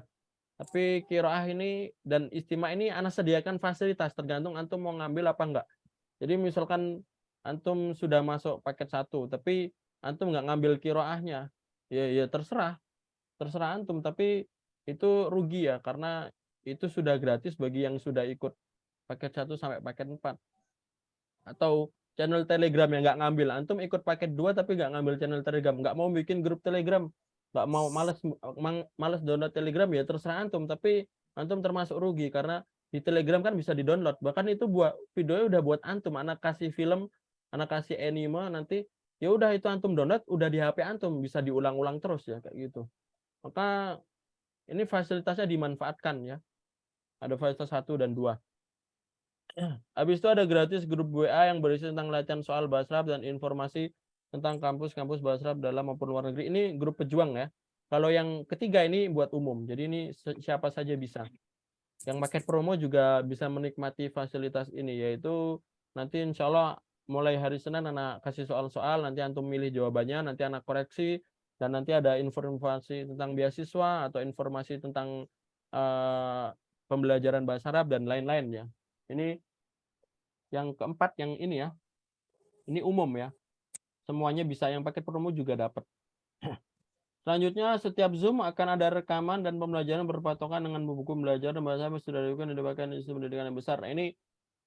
Tapi kiroah ini dan istimak ini Ana sediakan fasilitas, tergantung antum mau ngambil apa enggak. Jadi misalkan antum sudah masuk paket 1, tapi antum nggak ngambil kiroahnya, ya terserah antum, tapi itu rugi ya, karena itu sudah gratis bagi yang sudah ikut paket 1 sampai paket 4. Atau channel Telegram yang nggak ngambil, antum ikut paket 2 tapi nggak ngambil channel Telegram, nggak mau bikin grup Telegram, nggak mau, males download Telegram, ya terserah antum, tapi antum termasuk rugi karena di Telegram kan bisa di-download, bahkan itu buat videonya udah buat antum, anak kasih film, anak kasih anime, nanti ya udah itu antum download, udah di HP antum, bisa diulang-ulang terus ya kayak gitu. Maka ini fasilitasnya dimanfaatkan ya. Ada fasilitas 1 dan 2. Habis itu ada gratis grup WA yang berisi tentang latihan soal bahasa Arab dan informasi tentang kampus-kampus bahasa Arab dalam maupun luar negeri. Ini grup pejuang ya. Kalau yang ketiga ini buat umum. Jadi ini siapa saja bisa. Yang paket promo juga bisa menikmati fasilitas ini, yaitu nanti insya Allah mulai hari Senin anak kasih soal-soal, nanti antum milih jawabannya, nanti anak koreksi, dan nanti ada informasi tentang beasiswa atau informasi tentang pembelajaran bahasa Arab dan lain-lain ya. Ini yang keempat, yang ini ya. Ini umum ya. Semuanya bisa, yang paket promo juga dapat. Selanjutnya, setiap Zoom akan ada rekaman dan pembelajaran berpatokan dengan buku belajar dan bahasa Arab sudah didapatkan di sistem pendidikan yang besar. Nah, ini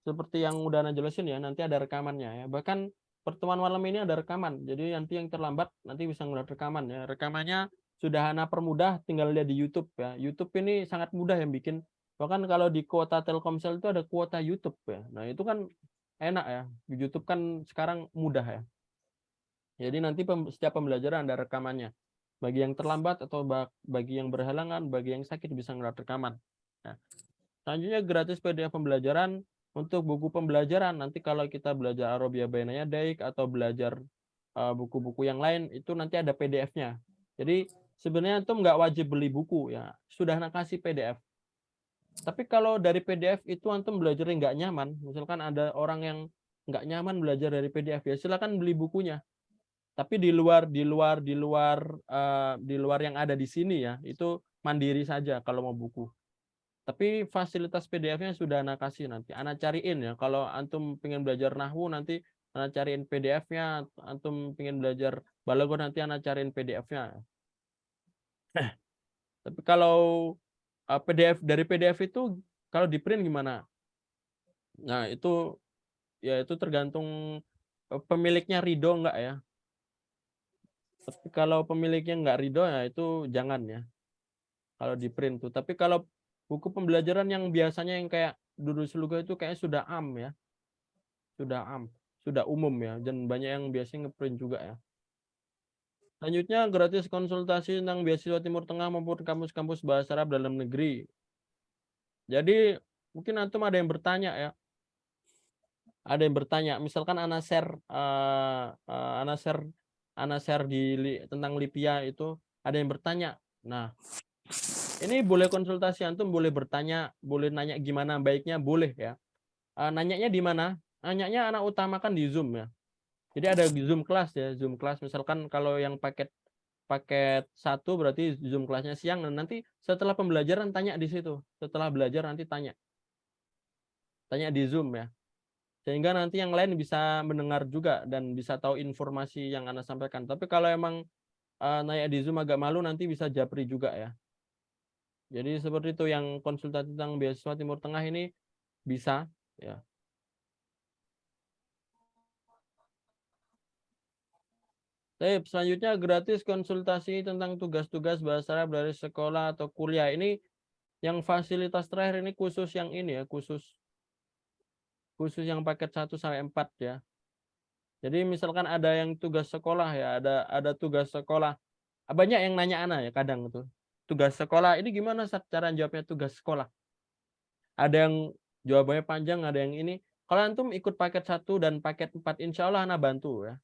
seperti yang udah Ana jelasin ya, nanti ada rekamannya ya. Bahkan pertemuan malam ini ada rekaman. Jadi nanti yang terlambat nanti bisa ngeliat rekaman ya. Rekamannya sudah Ana permudah, tinggal lihat di YouTube ya. YouTube ini sangat mudah yang bikin. Bahkan kalau di kuota Telkomsel itu ada kuota YouTube ya. Nah, itu kan enak ya. Di YouTube kan sekarang mudah ya. Jadi nanti setiap pembelajaran ada rekamannya. Bagi yang terlambat atau bagi yang berhalangan, bagi yang sakit bisa ngeliat rekaman. Nah, selanjutnya gratis PDF pembelajaran. Untuk buku pembelajaran, nanti kalau kita belajar Arabia Baina Yadaik atau belajar buku-buku yang lain, itu nanti ada PDF-nya. Jadi sebenarnya itu nggak wajib beli buku ya, sudah Ana kasih PDF. Tapi kalau dari PDF itu antum belajarnya nggak nyaman, misalkan ada orang yang nggak nyaman belajar dari PDF, ya silakan beli bukunya. Tapi di luar yang ada di sini ya, itu mandiri saja kalau mau buku. Tapi fasilitas PDF-nya sudah Ana kasih, nanti Ana cariin ya. Kalau antum pengen belajar nahwu, nanti Ana cariin PDF-nya. Antum pengen belajar balaghah, nanti Ana cariin PDF-nya. Tapi kalau dari PDF itu kalau di print gimana? Nah, itu tergantung pemiliknya ridho enggak ya. Tapi kalau pemiliknya enggak ridho ya itu jangan ya. Kalau di print tuh. Tapi kalau buku pembelajaran yang biasanya yang kayak Durus Lughah itu kayaknya sudah ya. Sudah umum ya, dan banyak yang biasanya ngeprint juga ya. Selanjutnya gratis konsultasi tentang beasiswa Timur Tengah maupun kampus-kampus bahasa Arab dalam negeri. Jadi mungkin antum ada yang bertanya ya. Ada yang bertanya, misalkan Ana share tentang Lipia itu, ada yang bertanya. Nah, ini boleh konsultasi, antum boleh bertanya, boleh nanya gimana baiknya, boleh ya. Nanyanya di mana? nanyanya anak utamakan di Zoom ya. Jadi ada Zoom kelas ya, Zoom kelas misalkan kalau yang paket 1 berarti Zoom kelasnya siang, dan nanti setelah pembelajaran tanya di situ. Setelah belajar nanti tanya di Zoom ya. Sehingga nanti yang lain bisa mendengar juga dan bisa tahu informasi yang Anda sampaikan. Tapi kalau emang nanya di Zoom agak malu, nanti bisa japri juga ya. Jadi seperti itu yang konsultasi tentang beasiswa Timur Tengah ini bisa ya. Baik, selanjutnya gratis konsultasi tentang tugas-tugas bahasa Arab dari sekolah atau kuliah. Ini yang fasilitas terakhir ini khusus yang ini ya, khusus yang paket 1 sampai 4 ya. Jadi misalkan ada yang tugas sekolah ya, ada tugas sekolah. Banyak yang nanya Ana ya kadang itu. Tugas sekolah ini gimana cara jawabnya tugas sekolah? Ada yang jawabannya panjang, ada yang ini. Kalau antum ikut paket 1 dan paket 4 insya Allah Ana bantu ya.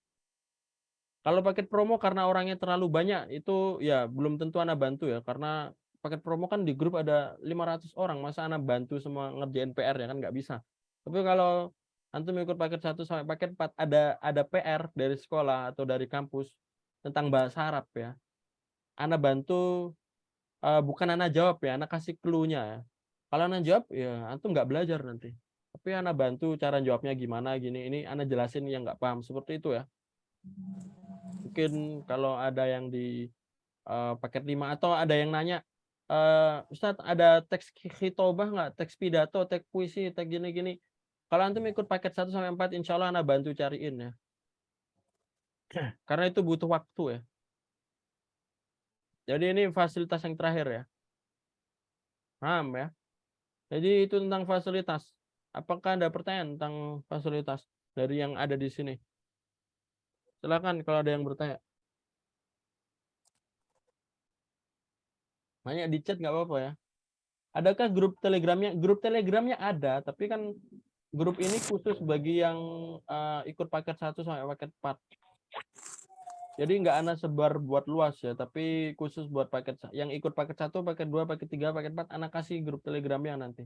Kalau paket promo karena orangnya terlalu banyak itu ya belum tentu Ana bantu ya, karena paket promo kan di grup ada 500 orang, masa Ana bantu semua ngerjain PR ya kan nggak bisa. Tapi kalau antum ikut paket 1 sampai paket 4 ada PR dari sekolah atau dari kampus tentang bahasa Arab ya. Ana bantu, bukan Ana jawab ya, Ana kasih clue-nya ya. Kalau Ana jawab ya antum nggak belajar nanti. Tapi Ana bantu cara jawabnya gimana gini, ini Ana jelasin yang nggak paham seperti itu ya. Mungkin kalau ada yang di paket 5 atau ada yang nanya, Ustadz ada teks khitobah nggak, teks pidato, teks puisi, teks gini-gini. Kalau antum ikut paket 1 sampai 4 insya Allah Ana bantu cariin ya. Karena itu butuh waktu ya. Jadi ini fasilitas yang terakhir ya. Paham ya. Jadi itu tentang fasilitas. Apakah ada pertanyaan tentang fasilitas dari yang ada di sini? Silakan kalau ada yang bertanya. Banyak di chat nggak apa-apa ya. Adakah grup Telegramnya? Grup Telegramnya ada, tapi kan grup ini khusus bagi yang ikut paket 1 sampai paket 4. Jadi nggak Ana sebar buat luas ya, tapi khusus buat paket yang ikut paket 1, paket 2, paket 3, paket 4 Ana kasih grup Telegramnya nanti.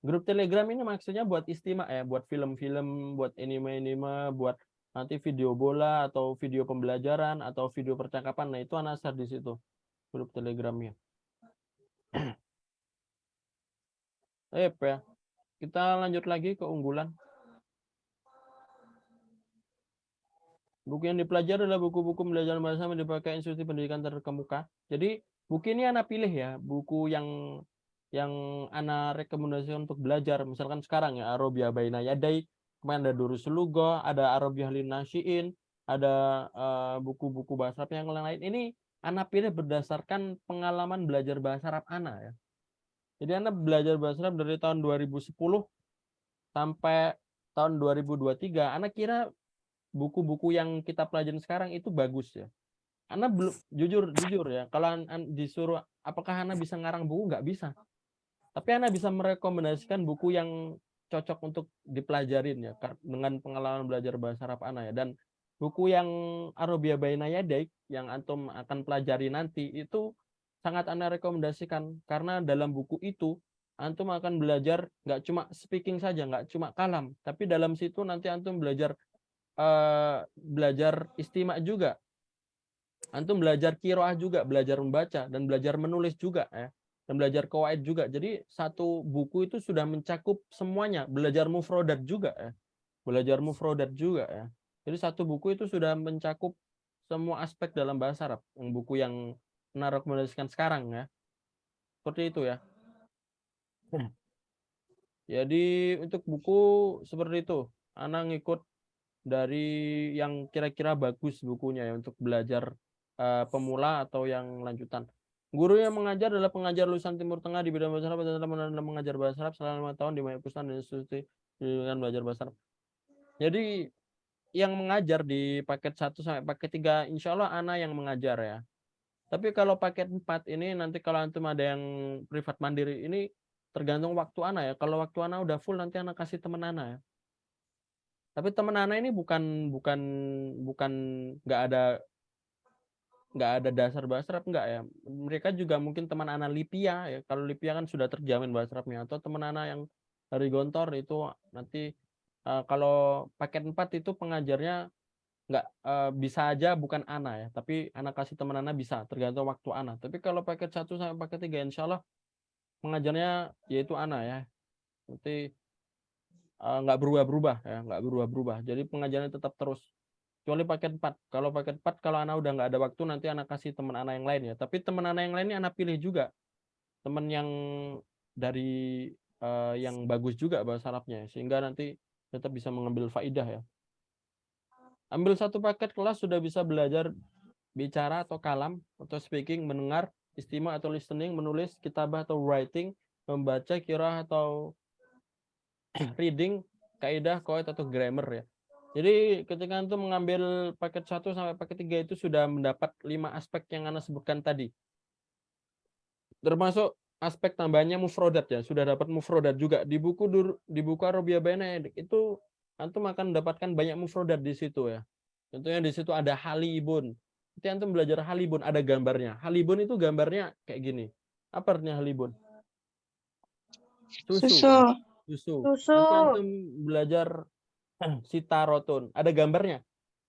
Grup Telegram ini maksudnya buat istimewa ya, buat film-film, buat anime-anime, buat nanti video bola atau video pembelajaran atau video percakapan. Nah, itu Ana share di situ grup Telegramnya. Ya. Kita lanjut lagi ke unggulan. Buku yang dipelajari adalah buku-buku pembelajaran bahasa yang dipakai institusi pendidikan terkemuka. Jadi buku ini Ana pilih ya, buku yang Ana rekomendasikan untuk belajar. Misalkan sekarang ya Arabia Baina Yadai, kemudian ada Durus Lugo, ada Arabia Linnasyiin, ada buku-buku bahasa Arab yang lain. Ini Ana pilih berdasarkan pengalaman belajar bahasa Arab Ana ya. Jadi Ana belajar bahasa Arab dari tahun 2010 sampai tahun 2023. Ana kira buku-buku yang kita pelajarin sekarang itu bagus ya. Ana belum jujur ya, kalau disuruh apakah Ana bisa ngarang buku, nggak bisa. Tapi Ana bisa merekomendasikan buku yang cocok untuk dipelajarin ya dengan pengalaman belajar bahasa Arab Ana ya. Dan buku yang Arabia Baina Yadaik yang antum akan pelajari nanti itu sangat Ana rekomendasikan, karena dalam buku itu antum akan belajar nggak cuma speaking saja, nggak cuma kalam, tapi dalam situ nanti antum belajar istimak juga. Antum belajar qiraah juga, belajar membaca dan belajar menulis juga ya. Dan belajar qawaid juga. Jadi satu buku itu sudah mencakup semuanya, belajar mufrodat juga ya. Belajar mufrodat juga ya. Jadi satu buku itu sudah mencakup semua aspek dalam bahasa Arab. Yang buku yang rekomendasikan sekarang ya. Seperti itu ya. Jadi untuk buku seperti itu, Ana ngikut dari yang kira-kira bagus bukunya ya untuk belajar pemula atau yang lanjutan. Guru yang mengajar adalah pengajar lulusan Timur Tengah di bidang bahasa Arab dan telah mengajar bahasa Arab selama 5 tahun di Mayat Pusat dan Institusi Pendidikan Belajar Bahasa Arab. Jadi yang mengajar di paket 1 sampai paket 3 insya Allah Ana yang mengajar ya. Tapi kalau paket 4 ini nanti kalau antum ada yang privat mandiri ini tergantung waktu Ana ya. Kalau waktu Ana udah full nanti Ana kasih teman Ana ya. Tapi teman Ana ini bukan nggak ada dasar bahasa Arab enggak ya. Mereka juga mungkin teman Ana Lipia ya. Kalau Lipia kan sudah terjamin bahasa Arabnya, atau teman Ana yang Hari Gontor itu nanti kalau paket 4 itu pengajarnya nggak bisa aja bukan Ana ya, tapi Ana kasih teman Ana bisa, tergantung waktu Ana. Tapi kalau paket 1 sampai paket 3 insya Allah pengajarnya yaitu Ana ya. Nanti nggak berubah-berubah ya, nggak berubah-berubah. Jadi pengajarannya tetap terus. Kecuali paket 4. Kalau paket 4 kalau Ana udah nggak ada waktu nanti Ana kasih teman Ana yang lain ya. Tapi teman Ana yang lain ini Ana pilih juga. Teman yang dari yang bagus juga bahasa Arabnya sehingga nanti tetap bisa mengambil faidah ya. Ambil 1 paket kelas sudah bisa belajar bicara atau kalam atau speaking, mendengar, istima atau listening, menulis, kitabah atau writing, membaca, qiraah atau reading, kaidah, qawaid atau grammar ya. Jadi ketika antum mengambil paket 1 sampai paket 3 itu sudah mendapat 5 aspek yang Ana sebutkan tadi. Termasuk aspek tambahnya mufrodat ya, sudah dapat mufrodat juga di buku Arabia Baina itu antum akan mendapatkan banyak mufrodat di situ ya. Tentunya di situ ada halibun. Nanti antum belajar halibun, ada gambarnya. Halibun itu gambarnya kayak gini. Apa artinya halibun? Susu. Nanti antum belajar sitarotun, ada gambarnya.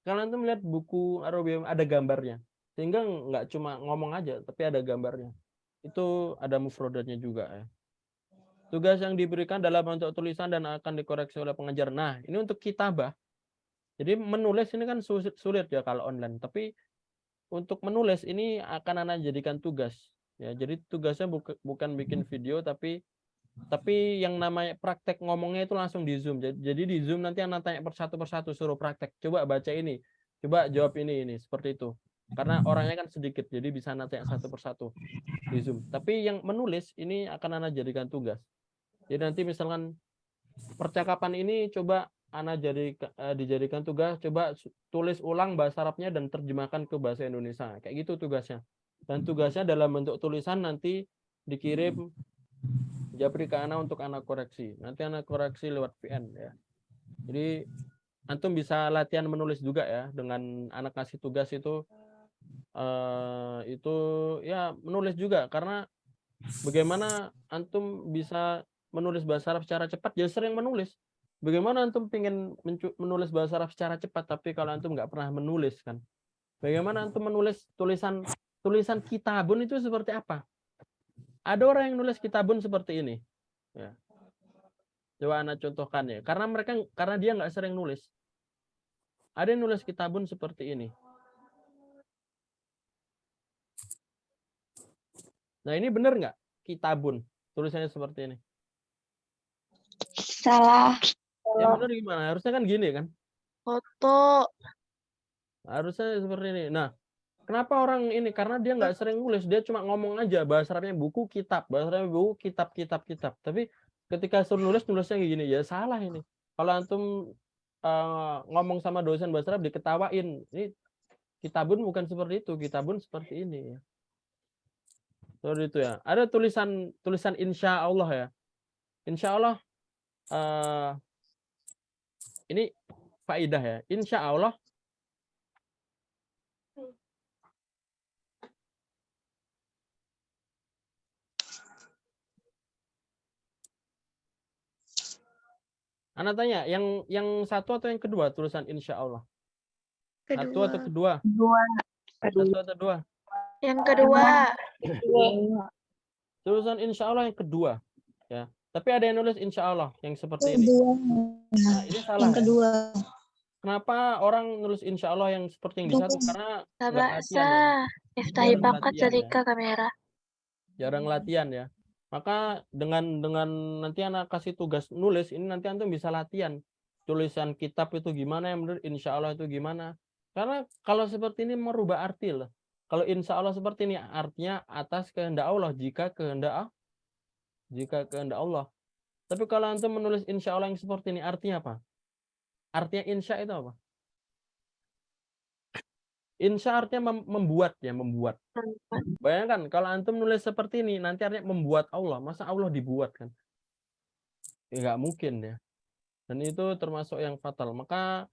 Kalau antum melihat buku Arabia ada gambarnya. Sehingga nggak cuma ngomong aja, tapi ada gambarnya. Itu ada mufrodatnya juga ya. Tugas yang diberikan dalam bentuk tulisan dan akan dikoreksi oleh pengajar. Nah, ini untuk kitabah. Jadi menulis ini kan sulit ya kalau online, tapi untuk menulis ini akan Ana jadikan tugas. Ya, jadi tugasnya bukan bikin video tapi yang namanya praktek ngomongnya itu langsung di Zoom. Jadi di Zoom nanti Ana tanya persatu suruh praktek. Coba baca ini, coba jawab ini seperti itu. Karena orangnya kan sedikit, jadi bisa Ana tanya satu persatu di Zoom. Tapi yang menulis ini akan Ana jadikan tugas. Jadi nanti misalkan percakapan ini coba Ana dijadikan tugas, coba tulis ulang bahasa Arabnya dan terjemahkan ke bahasa Indonesia. Kayak gitu tugasnya. Dan tugasnya dalam bentuk tulisan nanti dikirim Japri ke Ana untuk Ana koreksi. Nanti Ana koreksi lewat VN ya. Jadi antum bisa latihan menulis juga ya dengan anak kasih tugas itu ya menulis juga karena bagaimana antum bisa menulis bahasa Arab secara cepat ya sering menulis. Bagaimana antum pengen menulis bahasa Arab secara cepat tapi kalau antum nggak pernah menulis kan. Bagaimana antum menulis tulisan kitabun itu seperti apa? Ada orang yang nulis kitabun seperti ini. Ya. Coba Ana contohkan ya. Karena dia nggak sering nulis. Ada yang nulis kitabun seperti ini. Nah ini benar nggak? Kitabun. Tulisannya seperti ini. Salah. Yang benar gimana? Harusnya kan gini kan? Foto. Harusnya seperti ini. Nah, kenapa orang ini? Karena dia nggak sering nulis. Dia cuma ngomong aja. Bahasa Arabnya buku, kitab. Bahasa Arabnya buku, kitab. Tapi ketika suruh nulisnya kayak gini. Ya salah ini. Kalau antum ngomong sama dosen bahasa Arab diketawain. Ini kitabun bukan seperti itu. Kitabun seperti ini ya. Seperti itu ya. Ada tulisan insya Allah ya. Insya Allah ini faidah ya. Insya Allah Ana tanya, yang satu atau yang kedua tulisan insya Allah? Satu atau kedua? Satu atau dua? Yang kedua. Tulisan insya Allah yang kedua. Ya. Tapi ada yang nulis insya Allah yang seperti ini. Nah, ini salah. Yang kedua. Kenapa orang nulis insya Allah yang seperti yang di satu? Karena nggak latihan ya. Iftahi pakat jalika kamera. Jarang latihan ya. Maka dengan nanti anak kasih tugas nulis ini nanti antum bisa latihan tulisan kitab itu gimana yang benar, insya Allah itu gimana. Karena kalau seperti ini merubah arti loh. Kalau insya Allah seperti ini artinya atas kehendak Allah jika kehendak Allah. Tapi kalau antum menulis insya Allah yang seperti ini artinya apa? Artinya insya itu apa? Insya artinya membuat ya, membuat. Bayangkan kalau antum nulis seperti ini nanti artinya membuat Allah. Masa Allah dibuat kan? Ya, nggak mungkin ya. Dan itu termasuk yang fatal. Maka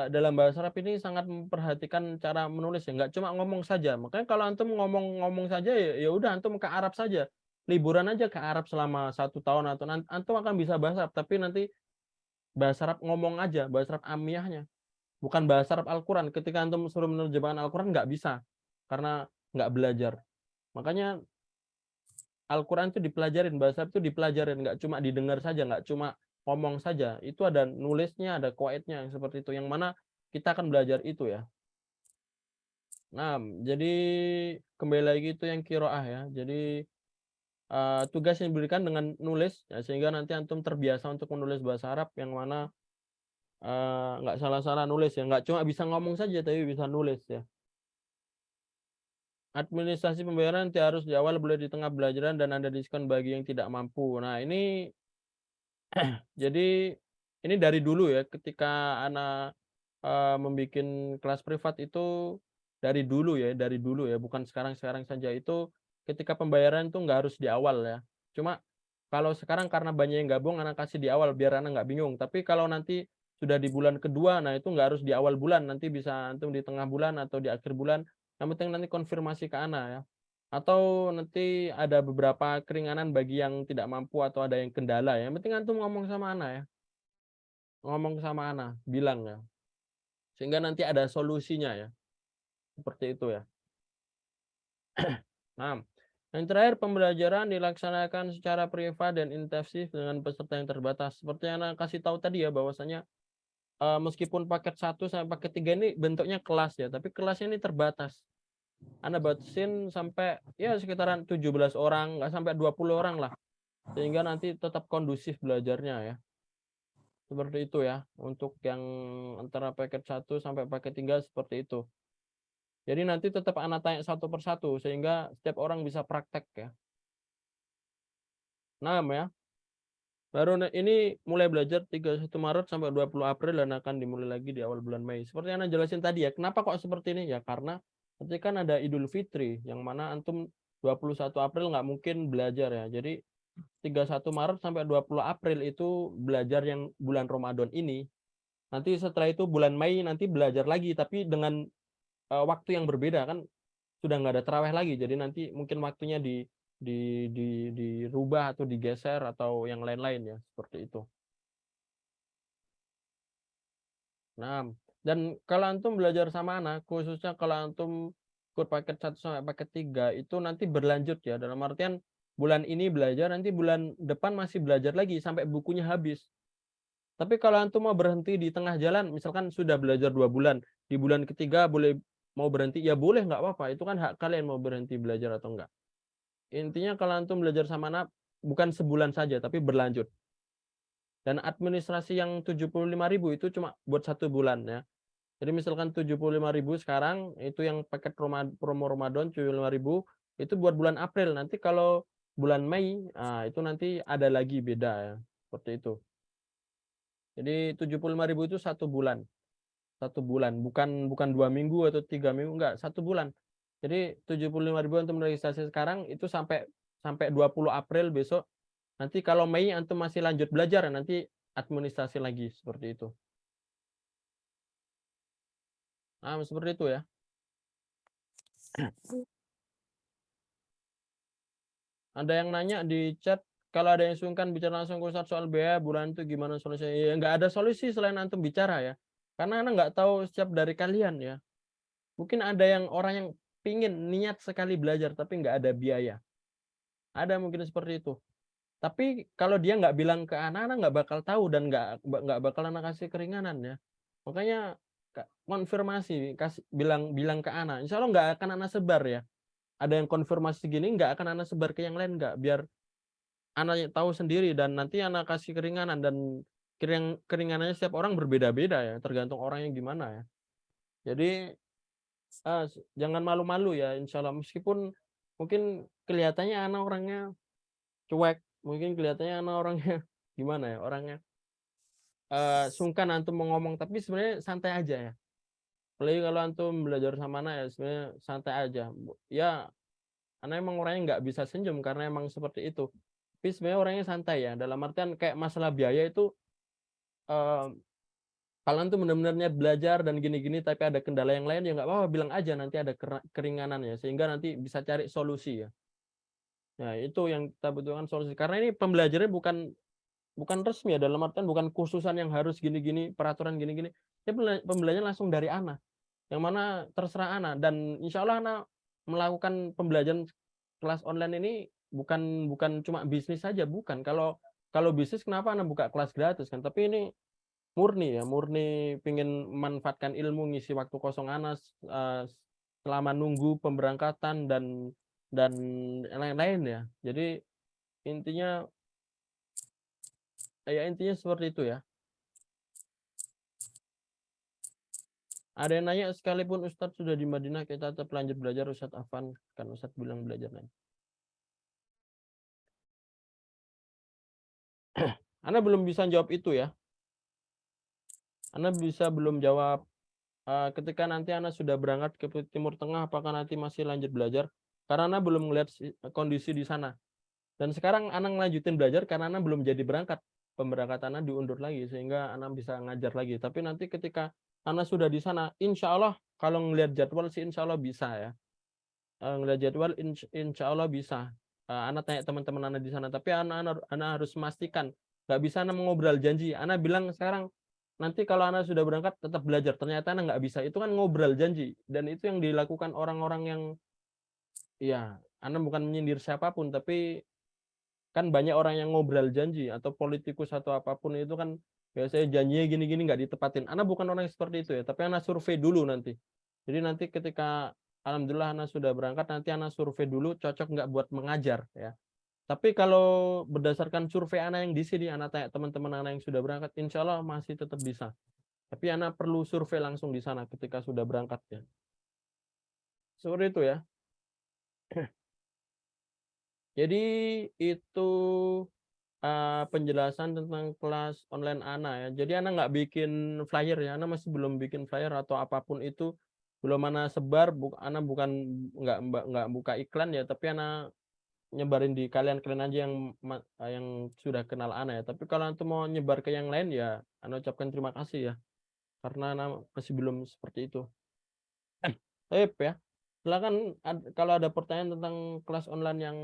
dalam bahasa Arab ini sangat memperhatikan cara menulis ya. Nggak cuma ngomong saja. Makanya kalau antum ngomong saja ya udah antum ke Arab saja. liburan aja ke Arab selama 1 tahun atau antum akan bisa bahasa Arab, tapi nanti bahasa Arab ngomong aja, bahasa Arab amiyahnya, bukan bahasa Arab Al-Quran. Ketika antum suruh menerjemahkan Al-Quran nggak bisa, karena nggak belajar. Makanya Al-Quran itu dipelajarin, bahasa Arab itu dipelajarin, nggak cuma didengar saja, nggak cuma ngomong saja. Itu ada nulisnya, ada qawaidnya yang seperti itu, yang mana kita akan belajar itu ya. Nah, jadi kembali lagi itu yang qiraah ya. Jadi tugas yang diberikan dengan nulis ya, sehingga nanti antum terbiasa untuk menulis bahasa Arab yang mana nggak salah-salah nulis ya, nggak cuma bisa ngomong saja tapi bisa nulis ya. Administrasi pembayaran nanti harus di awal, boleh di tengah belajaran, dan ada diskon bagi yang tidak mampu. Nah ini jadi ini dari dulu ya, ketika anak membuat kelas privat itu dari dulu ya, bukan sekarang saja. Itu ketika pembayaran itu nggak harus di awal ya. Cuma kalau sekarang karena banyak yang gabung, anak kasih di awal biar anak nggak bingung. Tapi kalau nanti sudah di bulan kedua, nah itu nggak harus di awal bulan, nanti bisa antum di tengah bulan atau di akhir bulan. Yang penting nanti konfirmasi ke anak ya. Atau nanti ada beberapa keringanan bagi yang tidak mampu atau ada yang kendala ya. Yang penting antum ngomong sama anak ya. Ngomong sama anak, bilang ya. Sehingga nanti ada solusinya ya. Seperti itu ya. Nah, yang terakhir, pembelajaran dilaksanakan secara privat dan intensif dengan peserta yang terbatas. Seperti yang anak kasih tahu tadi ya, bahwasanya meskipun paket 1 sampai paket 3 ini bentuknya kelas ya, tapi kelasnya ini terbatas. Anda batasin sampai ya sekitaran 17 orang, nggak sampai 20 orang lah. Sehingga nanti tetap kondusif belajarnya ya. Seperti itu ya, untuk yang antara paket 1 sampai paket 3 seperti itu. Jadi nanti tetap anak tanya satu persatu sehingga setiap orang bisa praktek ya. Nah ya, baru ini mulai belajar 31 Maret sampai 20 April dan akan dimulai lagi di awal bulan Mei. Seperti yang Anda jelasin tadi ya, kenapa kok seperti ini? Ya karena nanti kan ada Idul Fitri, yang mana antum 21 April nggak mungkin belajar ya. Jadi 31 Maret sampai 20 April itu belajar yang bulan Ramadan ini. Nanti setelah itu bulan Mei nanti belajar lagi, tapi dengan waktu yang berbeda kan, sudah nggak ada tarawih lagi. Jadi nanti mungkin waktunya dirubah atau digeser atau yang lain-lain ya, seperti itu. Nah, dan kalau antum belajar sama anak, khususnya kalau antum ikut paket 1 sampai paket 3 itu nanti berlanjut ya, dalam artian bulan ini belajar, nanti bulan depan masih belajar lagi sampai bukunya habis. Tapi kalau antum mau berhenti di tengah jalan, misalkan sudah belajar 2 bulan, di bulan ketiga mau berhenti, ya boleh, nggak apa-apa. Itu kan hak kalian mau berhenti belajar atau enggak. Intinya kalau antum belajar sama anak, bukan sebulan saja, tapi berlanjut. Dan administrasi yang 75.000 itu cuma buat 1 bulan ya. Jadi misalkan 75.000 sekarang, itu yang paket promo Ramadan 75.000, itu buat bulan April. Nanti kalau bulan Mei, itu nanti ada lagi beda ya. Seperti itu. Jadi 75.000 itu 1 bulan. 1 bulan, bukan 2 minggu atau 3 minggu, enggak, 1 bulan. Jadi 75.000 untuk registrasi sekarang itu sampai 20 April besok. Nanti kalau Mei antum masih lanjut belajar, nanti administrasi lagi seperti itu. Nah, seperti itu ya. Ada yang nanya di chat, kalau ada yang sungkan bicara langsung ke Ustadz soal biaya bulan itu gimana solusinya? Ya nggak ada solusi selain antum bicara ya. Karena anak nggak tahu setiap dari kalian ya. Mungkin ada yang orang yang pingin niat sekali belajar tapi nggak ada biaya. Ada mungkin seperti itu. Tapi kalau dia nggak bilang ke anak-anak nggak bakal tahu dan nggak bakal anak kasih keringanan ya. Makanya konfirmasi, bilang ke anak. Insya Allah nggak akan anak sebar ya. Ada yang konfirmasi gini nggak akan anak sebar ke yang lain, nggak, biar anak tahu sendiri dan nanti anak kasih keringanan, dan keringanannya setiap orang berbeda-beda ya, tergantung orangnya gimana ya. Jadi jangan malu-malu ya, insya Allah, meskipun mungkin kelihatannya anak orangnya cuek, mungkin kelihatannya anak orangnya gimana ya, orangnya sungkan antum mau ngomong, tapi sebenarnya santai aja ya. Apalagi kalau antum belajar sama anak ya sebenarnya santai aja ya. Anak emang orangnya nggak bisa senyum karena emang seperti itu, tapi sebenarnya orangnya santai ya, dalam artian kayak masalah biaya itu kalau antum benar-benar niat belajar dan gini-gini tapi ada kendala yang lain, ya nggak apa-apa, bilang aja, nanti ada keringanannya sehingga nanti bisa cari solusi ya. Nah, itu yang kita butuhkan solusi. Karena ini pembelajarannya bukan resmi ya, dalam artian bukan khususan yang harus gini-gini, peraturan gini-gini. Ya pembelajaran langsung dari Ana. Yang mana terserah Ana, dan insya Allah Ana melakukan pembelajaran kelas online ini bukan cuma bisnis saja, bukan. Kalau bisnis kenapa Ana buka kelas gratis kan? Tapi ini murni pingin memanfaatkan ilmu, ngisi waktu kosong Ana selama nunggu pemberangkatan dan lain-lain ya. Jadi intinya seperti itu ya. Ada yang nanya, sekalipun Ustadz sudah di Madinah, kita tetap lanjut belajar, Ustadz Afan. Kan Ustadz bilang belajar lain. Anda belum bisa jawab itu ya. Anda belum jawab ketika nanti Anda sudah berangkat ke Timur Tengah, apakah nanti masih lanjut belajar? Karena Anda belum melihat kondisi di sana. Dan sekarang Anda ngelanjutin belajar karena Anda belum jadi berangkat. Pemberangkatan Anda diundur lagi sehingga Anda bisa ngajar lagi. Tapi nanti ketika Anda sudah di sana, insya Allah kalau ngelihat jadwal sih insya Allah bisa ya. Ngelihat jadwal insya Allah bisa. Anda tanya teman-teman Anda di sana. Tapi Anda harus memastikan. Nggak bisa Anda mengobrol janji. Anda bilang sekarang, nanti kalau Anda sudah berangkat tetap belajar. Ternyata Anda nggak bisa. Itu kan ngobrol janji. Dan itu yang dilakukan orang-orang yang, ya, Anda bukan menyindir siapapun, tapi kan banyak orang yang ngobrol janji atau politikus atau apapun itu kan biasanya janjinya gini-gini nggak ditepatin. Anda bukan orang yang seperti itu ya, tapi Anda survei dulu nanti. Jadi nanti ketika alhamdulillah Anda sudah berangkat, nanti Anda survei dulu cocok nggak buat mengajar ya. Tapi kalau berdasarkan survei Anda yang di sini, Anda tanya teman-teman Anda yang sudah berangkat, insya Allah masih tetap bisa. Tapi Anda perlu survei langsung di sana ketika sudah berangkat ya. Seperti itu ya. Jadi itu penjelasan tentang kelas online Ana ya. Jadi Ana nggak bikin flyer ya. Ana masih belum bikin flyer atau apapun itu. Belum Ana sebar. Ana bukan nggak buka iklan ya. Tapi Ana nyebarin di kalian aja yang sudah kenal Ana ya. Tapi kalau Ana mau nyebar ke yang lain ya, Ana ucapkan terima kasih ya. Karena Ana masih belum seperti itu. Ya. Silakan kalau ada pertanyaan tentang kelas online yang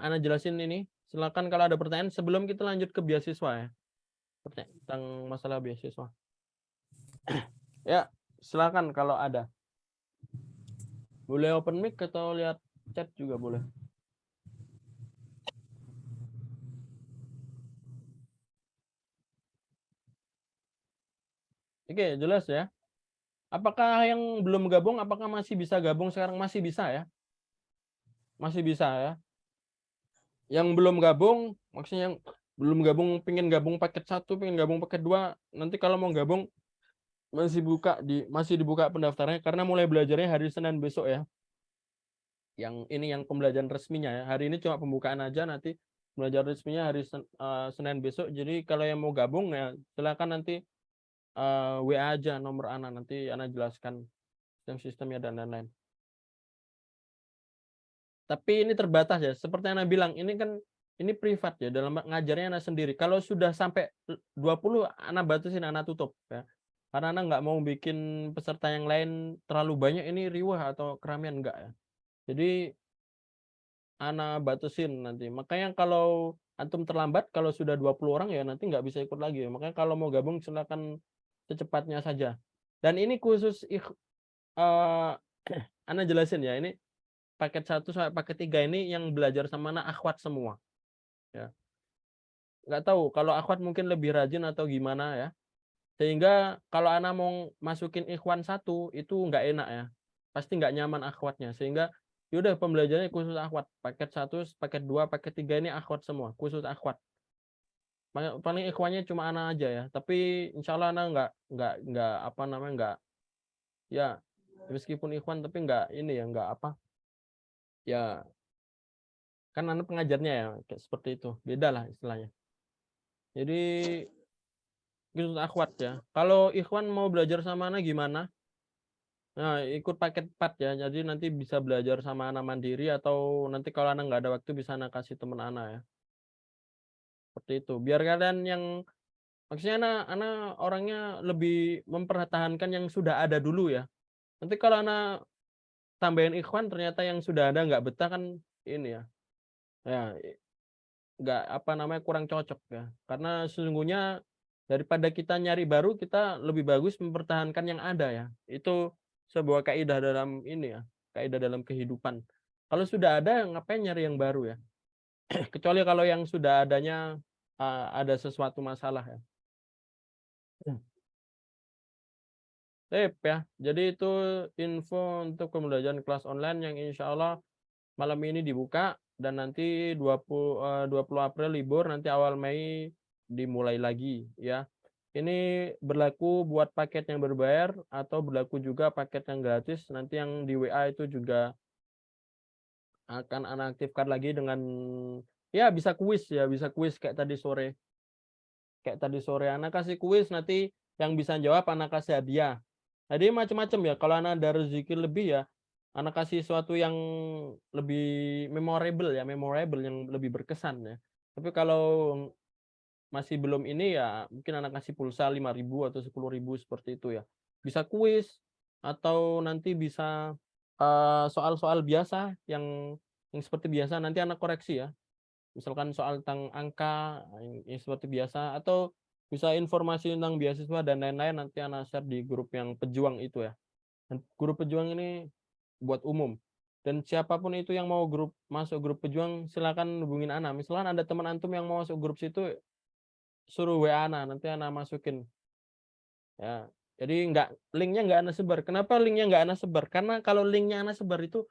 Ana jelasin ini, silakan kalau ada pertanyaan sebelum kita lanjut ke beasiswa ya. Pertanyaan tentang masalah beasiswa. Ya, silakan kalau ada. Boleh open mic atau lihat chat juga boleh. Oke, jelas ya. Apakah yang belum gabung, apakah masih bisa gabung sekarang? Masih bisa ya. Masih bisa ya. Yang belum gabung, maksudnya yang belum gabung, pengen gabung paket 1, pengen gabung paket 2, nanti kalau mau gabung masih dibuka pendaftarannya karena mulai belajarnya hari Senin besok ya. Yang ini yang pembelajaran resminya ya. Hari ini cuma pembukaan aja, nanti belajar resminya hari Senin besok. Jadi kalau yang mau gabung ya silakan nanti WA aja nomor Ana, nanti Ana jelaskan sistemnya dan lain-lain. Tapi ini terbatas ya, seperti Ana bilang, ini kan ini privat ya, dalam ngajarnya Ana sendiri. Kalau sudah sampai 20, Ana batasin, Ana tutup ya. Karena Ana nggak mau bikin peserta yang lain terlalu banyak, ini riwah atau keramaian, enggak ya. Jadi Ana batasin nanti. Makanya kalau antum terlambat, kalau sudah 20 orang ya nanti nggak bisa ikut lagi. Makanya kalau mau gabung silakan secepatnya saja. Dan ini khusus Ana jelasin ya, ini paket 1 sampai paket 3 ini yang belajar sama anak akhwat semua. Ya. Nggak tahu kalau akhwat mungkin lebih rajin atau gimana ya. Sehingga kalau Ana mau masukin ikhwan 1 itu nggak enak ya. Pasti nggak nyaman akhwatnya. Sehingga yaudah pembelajarannya khusus akhwat. Paket 1, paket 2, paket 3 ini akhwat semua, khusus akhwat. Paling ikhwannya cuma Ana aja ya. Tapi insya Allah Ana nggak apa namanya, nggak ya, meskipun ikhwan tapi nggak ini ya, nggak apa ya, kan Anda pengajarnya ya kayak seperti itu, beda lah istilahnya. Jadi khusus akhwat ya. Kalau ikhwan mau belajar sama Anda gimana? Nah, ikut paket 4 ya. Jadi nanti bisa belajar sama Anda mandiri, atau nanti kalau Anda nggak ada waktu bisa Anda kasih teman Anda ya. Seperti itu. Biar kalian yang Maksudnya ana orangnya lebih mempertahankan yang sudah ada dulu ya. Nanti kalau ana tambahin ikhwan ternyata yang sudah ada nggak betah kan ini ya. Ya nggak apa namanya kurang cocok ya. Karena sesungguhnya daripada kita nyari baru kita lebih bagus mempertahankan yang ada ya. Itu sebuah kaidah dalam ini ya, kaidah dalam kehidupan. Kalau sudah ada ngapain nyari yang baru ya? Kecuali kalau yang sudah adanya ada sesuatu masalah ya. Sip ya. Jadi itu info untuk pembelajaran kelas online yang insya Allah malam ini dibuka dan nanti 20 April libur, nanti awal Mei dimulai lagi ya. Ini berlaku buat paket yang berbayar atau berlaku juga paket yang gratis. Nanti yang di WA itu juga akan Ana aktifkan lagi dengan ya bisa kuis ya, bisa kuis kayak tadi sore. Kayak tadi sore Ana kasih kuis, nanti yang bisa jawab Ana kasih hadiah. Jadi macam-macam ya. Kalau Ana ada rezeki lebih ya, Ana kasih sesuatu yang lebih memorable ya, yang lebih berkesan ya. Tapi kalau masih belum ini ya, mungkin Ana kasih pulsa 5.000 atau 10.000 seperti itu ya. Bisa kuis atau nanti bisa soal-soal biasa yang seperti biasa nanti Ana koreksi ya. Misalkan soal tentang angka yang seperti biasa atau bisa informasi tentang beasiswa dan lain-lain nanti Ana share di grup yang pejuang itu ya. Dan grup pejuang ini buat umum. Dan siapapun itu yang mau masuk grup pejuang silakan hubungin Ana. Misalkan ada teman antum yang mau masuk grup situ suruh WA Ana, nanti Ana masukin. Ya. Jadi linknya nggak Ana sebar. Kenapa linknya nggak Ana sebar? Karena kalau linknya Ana sebar itu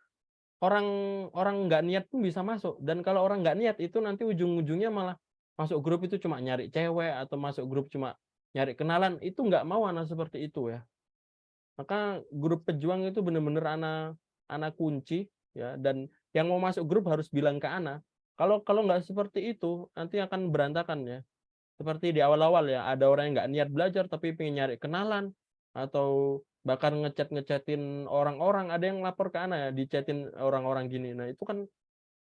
orang nggak niat pun bisa masuk, dan kalau orang nggak niat itu nanti ujung-ujungnya malah masuk grup itu cuma nyari cewek atau masuk grup cuma nyari kenalan. Itu nggak mau Ana seperti itu ya. Maka grup pejuang itu bener-bener Ana kunci ya, dan yang mau masuk grup harus bilang ke Ana. Kalau nggak seperti itu nanti akan berantakan ya. Seperti di awal-awal ya, ada orang yang nggak niat belajar tapi pengen nyari kenalan atau bahkan ngechatin orang-orang, ada yang lapor ke Ana ya, dichatin orang-orang gini. Nah, itu kan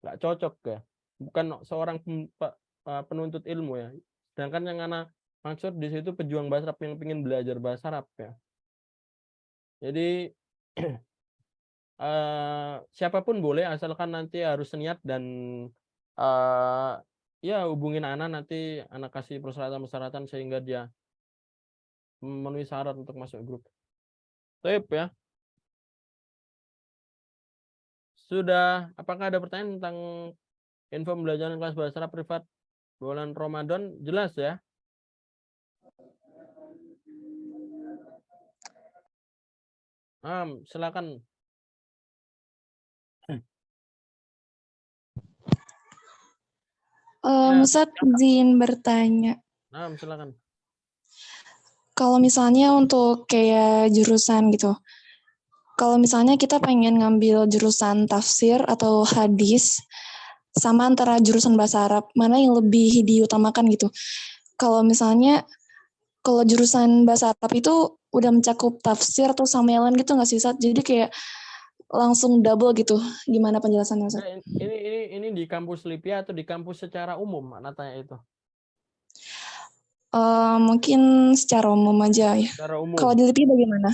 nggak cocok ya. Bukan seorang penuntut ilmu ya. Sedangkan yang Ana maksud di situ pejuang bahasa Arab yang pengen belajar bahasa Arab ya. Jadi siapapun boleh asalkan nanti harus niat dan ya hubungin Ana, nanti Ana kasih persyaratan-persyaratan sehingga dia memenuhi syarat untuk masuk grup. Sip ya. Sudah, apakah ada pertanyaan tentang info pembelajaran kelas bahasa Arab privat bulan Ramadan? Jelas ya? Silakan. Ustadz izin bertanya. Silakan. Kalau misalnya untuk kayak jurusan gitu, kalau misalnya kita pengen ngambil jurusan tafsir atau hadis, sama antara jurusan bahasa Arab, mana yang lebih diutamakan gitu? Kalau misalnya, kalau jurusan bahasa Arab itu udah mencakup tafsir atau sama yang lain gitu nggak sih, Ustadz? Jadi kayak langsung double gitu. Gimana penjelasannya, Ustadz? Ini di kampus Lipia atau di kampus secara umum, Ana tanya itu? Mungkin secara umum aja ya. Secara umum. Kalau di LIPI bagaimana?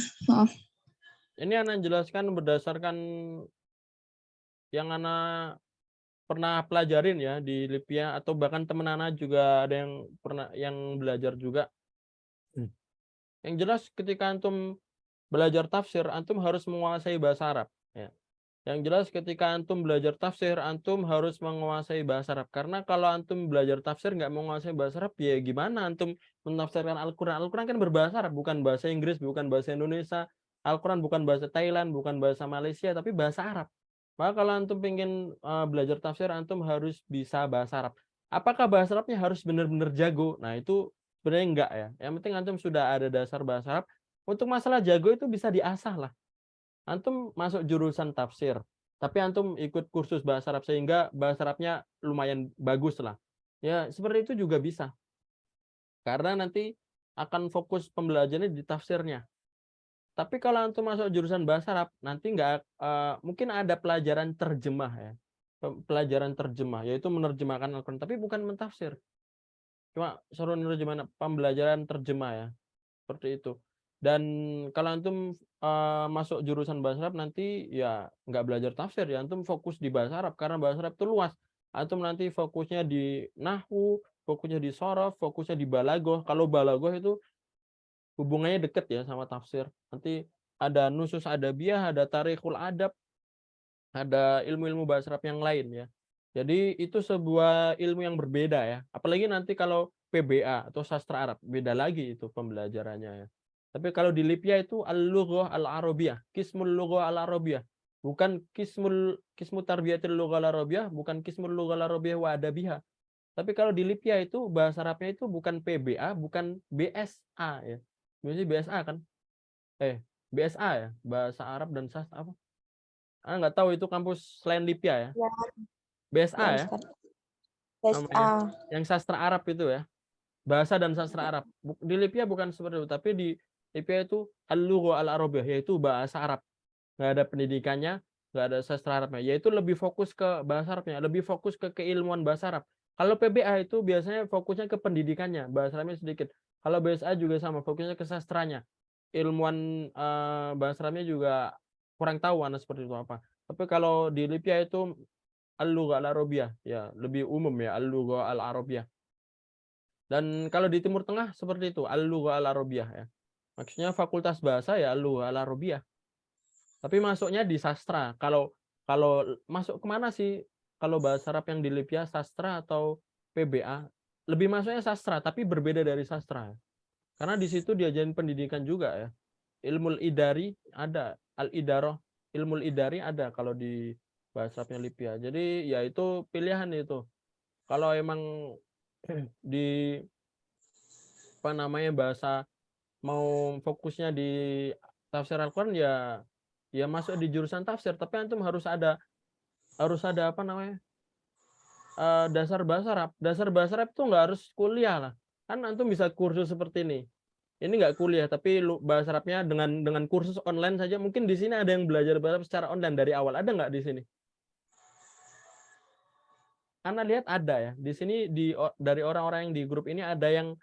Ini Ana jelaskan berdasarkan yang Ana pernah pelajarin ya di Lipia, atau bahkan teman Ana juga ada yang pernah yang belajar juga. Yang jelas ketika antum belajar tafsir, antum harus menguasai bahasa Arab. Ya. Yang jelas ketika antum belajar tafsir, antum harus menguasai bahasa Arab. Karena kalau antum belajar tafsir nggak menguasai bahasa Arab, ya gimana antum menafsirkan Al-Quran? Al-Quran kan berbahasa Arab, bukan bahasa Inggris, bukan bahasa Indonesia. Al-Quran bukan bahasa Thailand, bukan bahasa Malaysia, tapi bahasa Arab. Maka kalau antum pengen belajar tafsir, antum harus bisa bahasa Arab. Apakah bahasa Arabnya harus benar-benar jago? Nah, itu sebenarnya enggak ya. Yang penting antum sudah ada dasar bahasa Arab. Untuk masalah jago itu bisa diasah lah. Antum masuk jurusan tafsir, tapi antum ikut kursus bahasa Arab sehingga bahasa Arabnya lumayan bagus lah. Ya, seperti itu juga bisa. Karena nanti akan fokus pembelajarannya di tafsirnya. Tapi kalau antum masuk jurusan bahasa Arab, nanti mungkin ada pelajaran terjemah ya. Pelajaran terjemah, yaitu menerjemahkan Al-Quran, tapi bukan mentafsir. Cuma suruh nerjemah pembelajaran terjemah ya. Seperti itu. Dan kalau antum masuk jurusan bahasa Arab nanti ya nggak belajar tafsir ya, antum fokus di bahasa Arab karena bahasa Arab itu luas. Antum nanti fokusnya di nahwu, fokusnya di shorof, fokusnya di balaghah. Kalau balaghah itu hubungannya deket ya sama tafsir. Nanti ada nusus adabiyah, ada tarikhul adab, ada ilmu-ilmu bahasa Arab yang lain ya. Jadi itu sebuah ilmu yang berbeda ya. Apalagi nanti kalau PBA atau sastra Arab, beda lagi itu pembelajarannya ya. Tapi kalau di Lipia itu al-lughah al-arabiyah, qismul lughah al-arabiyah. Bukan kismu tarbiyatil lughah al-arabiyah, bukan kismul lughah al-arabiyah wa adabiyah. Tapi kalau di Lipia itu bahasa Arabnya itu bukan PBA, bukan BSA ya. Biasanya BSA kan? BSA ya, bahasa Arab dan sastra apa? Nggak tahu itu kampus selain Lipia ya. Ya, BSA ya, Ustaz. namanya. BSA. Yang sastra Arab itu ya. Bahasa dan sastra Arab. Di Lipia bukan seperti itu, tapi di Lipia itu al-lughah al-arabiyah, yaitu bahasa Arab. Nggak ada pendidikannya, nggak ada sastra Arabnya. Yaitu lebih fokus ke bahasa Arabnya, lebih fokus ke keilmuan bahasa Arab. Kalau PBA itu biasanya fokusnya ke pendidikannya, bahasa Arabnya sedikit. Kalau BSA juga sama, fokusnya ke sastranya. Ilmuwan bahasa Arabnya juga kurang tahu anak seperti itu apa. Tapi kalau di Lipia itu al-lughah al-arabiyah, ya lebih umum ya, al-lughah al-arabiyah. Dan kalau di Timur Tengah seperti itu, al-lughah al-arabiyah ya. Maksudnya fakultas bahasa ya al-lughah al-arabiyah. Tapi masuknya di sastra. Kalau kalau masuk kemana sih? Kalau bahasa Arab yang di Lipia, sastra atau PBA? Lebih masuknya sastra, tapi berbeda dari sastra. Karena di situ diajarin pendidikan juga ya. Ilmu idari ada, al-idaroh, ilmu idari ada kalau di bahasa Arabnya Lipia. Jadi ya itu pilihan itu. Kalau emang di apa namanya bahasa mau fokusnya di tafsir Al-Quran ya masuk di jurusan tafsir, tapi antum harus ada apa namanya dasar bahasa Arab. Dasar bahasa Arab itu nggak harus kuliah lah, kan antum bisa kursus seperti ini nggak kuliah tapi bahasa Arabnya dengan kursus online saja. Mungkin di sini ada yang belajar bahasa Arab secara online dari awal, ada nggak di sini? Anda lihat ada ya di sini dari orang-orang yang di grup ini ada yang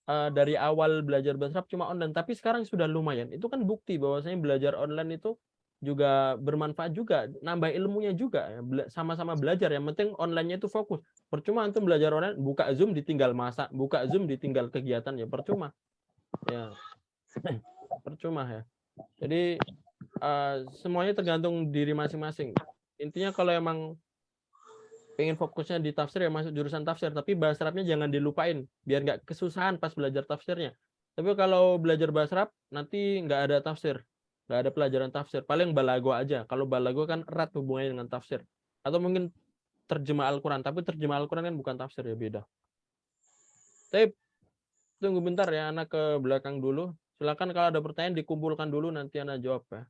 dari awal belajar bahasa Arab cuma online, tapi sekarang sudah lumayan. Itu kan bukti bahwasanya belajar online itu juga bermanfaat juga, nambah ilmunya juga ya. Sama-sama belajar, yang penting online-nya itu fokus. Percuma antum belajar online, buka Zoom ditinggal masak, buka Zoom ditinggal kegiatan, ya percuma. Ya. Percuma ya. Jadi semuanya tergantung diri masing-masing. Intinya kalau emang pengen fokusnya di tafsir ya masuk jurusan tafsir, tapi bahasa Arabnya jangan dilupain biar nggak kesusahan pas belajar tafsirnya. Tapi kalau belajar bahasa Arab nanti nggak ada tafsir, nggak ada pelajaran tafsir, paling balago aja. Kalau balago kan erat hubungannya dengan tafsir, atau mungkin terjemah Al-Quran, tapi terjemah Al-Quran kan bukan tafsir ya, beda. Tapi tunggu bentar ya, anak ke belakang dulu. Silakan kalau ada pertanyaan dikumpulkan dulu, nanti anak jawab ya.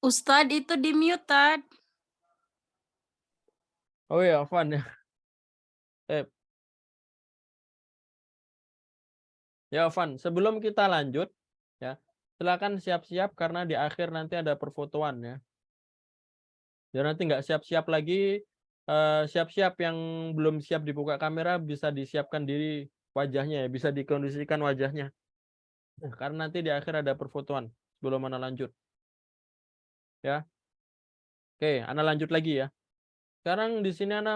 Ustadz itu di mute, Tad. Oh ya, Afwan ya. Ya, Afwan, sebelum kita lanjut ya, silakan siap-siap karena di akhir nanti ada perfotoan ya. Ya nanti nggak siap-siap lagi, siap-siap yang belum siap dibuka kamera bisa disiapkan diri wajahnya ya, bisa dikondisikan wajahnya. Nah, karena nanti di akhir ada perfotoan sebelum Ana lanjut. Ya. Oke, Ana lanjut lagi ya. Sekarang di sini Ana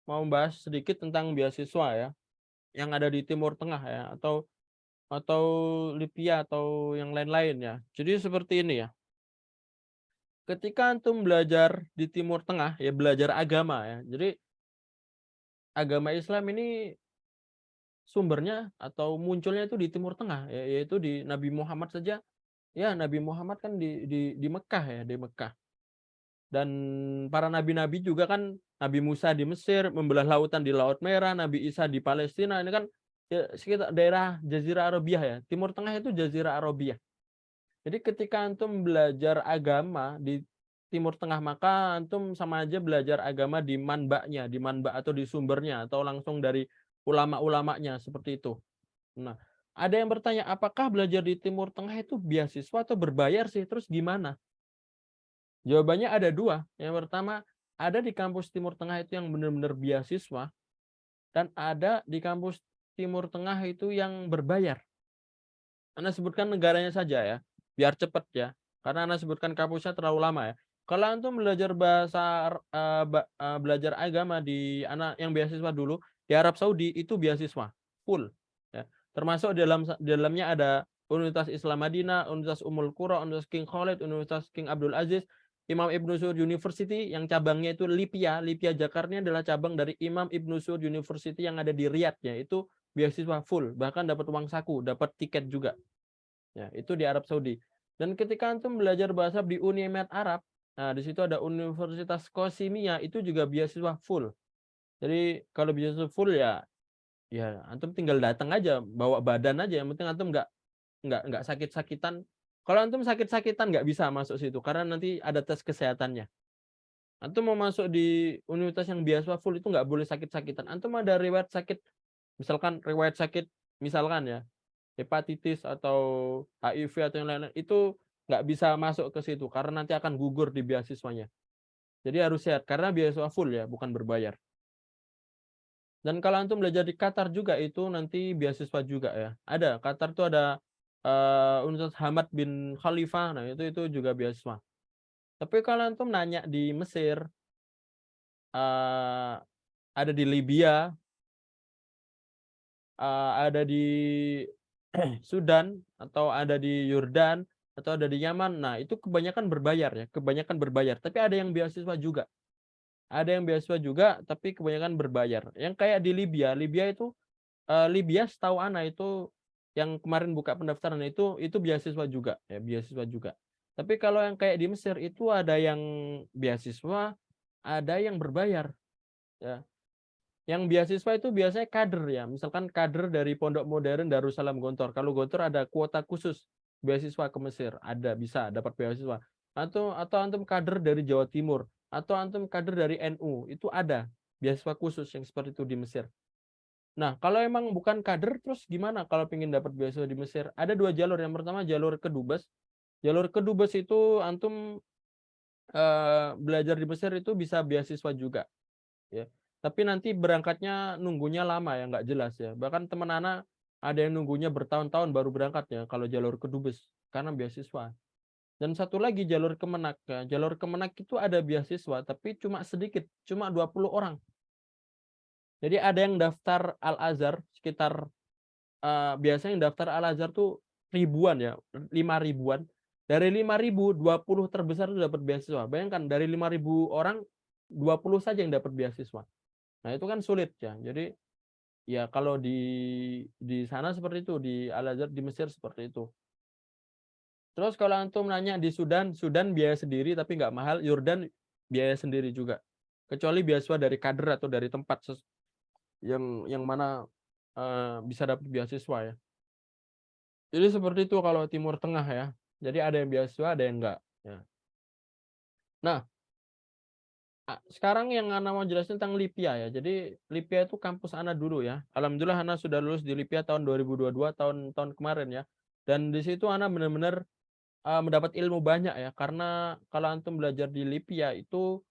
mau bahas sedikit tentang beasiswa ya yang ada di Timur Tengah ya atau Libya atau yang lain-lain ya. Jadi seperti ini ya. Ketika antum belajar di Timur Tengah ya belajar agama ya. Jadi agama Islam ini sumbernya atau munculnya itu di Timur Tengah ya, yaitu di Nabi Muhammad saja. Ya, Nabi Muhammad kan di Mekah ya, di Mekah. Dan para nabi-nabi juga kan, Nabi Musa di Mesir, membelah lautan di Laut Merah, Nabi Isa di Palestina, ini kan ya, sekitar daerah Jazirah Arabia ya. Timur Tengah itu Jazirah Arabia. Jadi ketika antum belajar agama di Timur Tengah, maka antum sama aja belajar agama di manba'nya, di manba' atau di sumbernya, atau langsung dari ulama-ulamanya, seperti itu. Nah, ada yang bertanya, apakah belajar di Timur Tengah itu beasiswa atau berbayar sih? Terus gimana? Jawabannya ada dua. Yang pertama, ada di kampus Timur Tengah itu yang benar-benar beasiswa, dan ada di kampus Timur Tengah itu yang berbayar. Anda sebutkan negaranya saja ya, biar cepat ya. Karena Anda sebutkan kampusnya terlalu lama ya. Kalau antum belajar belajar agama di anak yang beasiswa dulu di Arab Saudi itu beasiswa full ya. Termasuk dalamnya ada Universitas Islam Madinah, Universitas Ummul Qura, Universitas King Khalid, Universitas King Abdul Aziz, Imam Ibn Saud University yang cabangnya itu Lipia Jakarta ini adalah cabang dari Imam Ibn Saud University yang ada di Riyadh ya. Itu beasiswa full, bahkan dapat uang saku, dapat tiket juga. Ya, itu di Arab Saudi. Dan ketika antum belajar bahasa di Uni Emirat Arab, nah di situ ada Universitas Qasimiyah itu juga beasiswa full. Jadi kalau beasiswa full ya antum tinggal datang aja, bawa badan aja, yang penting antum nggak sakit-sakitan. Kalau antum sakit-sakitan nggak bisa masuk situ karena nanti ada tes kesehatannya. Antum mau masuk di universitas yang beasiswa full itu nggak boleh sakit-sakitan. Antum ada riwayat sakit, misalkan riwayat sakit, misalkan ya hepatitis atau HIV atau yang lain-lain, itu nggak bisa masuk ke situ karena nanti akan gugur di beasiswanya. Jadi harus sehat karena beasiswa full ya, bukan berbayar. Dan kalau antum belajar di Qatar juga itu nanti beasiswa juga ya. Ada Qatar itu ada Universitas Hamad bin Khalifa, nah itu juga beasiswa. Tapi kalau antum nanya di Mesir, ada di Libya, ada di Sudan, atau ada di Yordan, atau ada di Yaman. Nah, itu kebanyakan berbayar ya, kebanyakan berbayar. Tapi ada yang beasiswa juga. Ada yang beasiswa juga, tapi kebanyakan berbayar. Yang kayak di Libya itu Libya setahu Ana itu yang kemarin buka pendaftaran itu beasiswa juga ya, beasiswa juga. Tapi kalau yang kayak di Mesir itu ada yang beasiswa, ada yang berbayar ya. Yang beasiswa itu biasanya kader ya, misalkan kader dari Pondok Modern Darussalam Gontor. Kalau Gontor ada kuota khusus beasiswa ke Mesir, ada bisa dapat beasiswa. Atau antum kader dari Jawa Timur, atau antum kader dari NU, itu ada beasiswa khusus yang seperti itu di Mesir. Nah, kalau emang bukan kader, terus gimana kalau ingin dapat beasiswa di Mesir? Ada dua jalur. Yang pertama jalur kedubes. Jalur kedubes itu antum belajar di Mesir itu bisa beasiswa juga ya. Tapi nanti berangkatnya nunggunya lama ya, nggak jelas ya. Bahkan teman anak ada yang nunggunya bertahun-tahun baru berangkat ya kalau jalur kedubes karena beasiswa. Dan satu lagi jalur kemenak ya. Jalur kemenak itu ada beasiswa tapi cuma sedikit, cuma 20 orang. Jadi ada yang daftar Al-Azhar sekitar biasanya yang daftar Al-Azhar tuh ribuan ya, 5.000-an. Dari 5.000, 20 terbesar itu dapat beasiswa. Bayangkan dari 5.000 orang 20 saja yang dapat beasiswa. Nah, itu kan sulit ya. Jadi ya kalau di sana seperti itu, di Al-Azhar di Mesir seperti itu. Terus kalau antum nanya di Sudan biaya sendiri tapi nggak mahal, Yordan biaya sendiri juga. Kecuali beasiswa dari kader atau dari tempat yang mana bisa dapat beasiswa ya. Jadi seperti itu kalau Timur Tengah ya. Jadi ada yang beasiswa, ada yang enggak. Ya. Nah, sekarang yang Ana mau jelasin tentang Lipia ya. Jadi Lipia itu kampus Ana dulu ya. Alhamdulillah Ana sudah lulus di Lipia tahun 2022, tahun kemarin ya. Dan di situ Ana benar-benar mendapat ilmu banyak ya. Karena kalau antum belajar di Lipia itu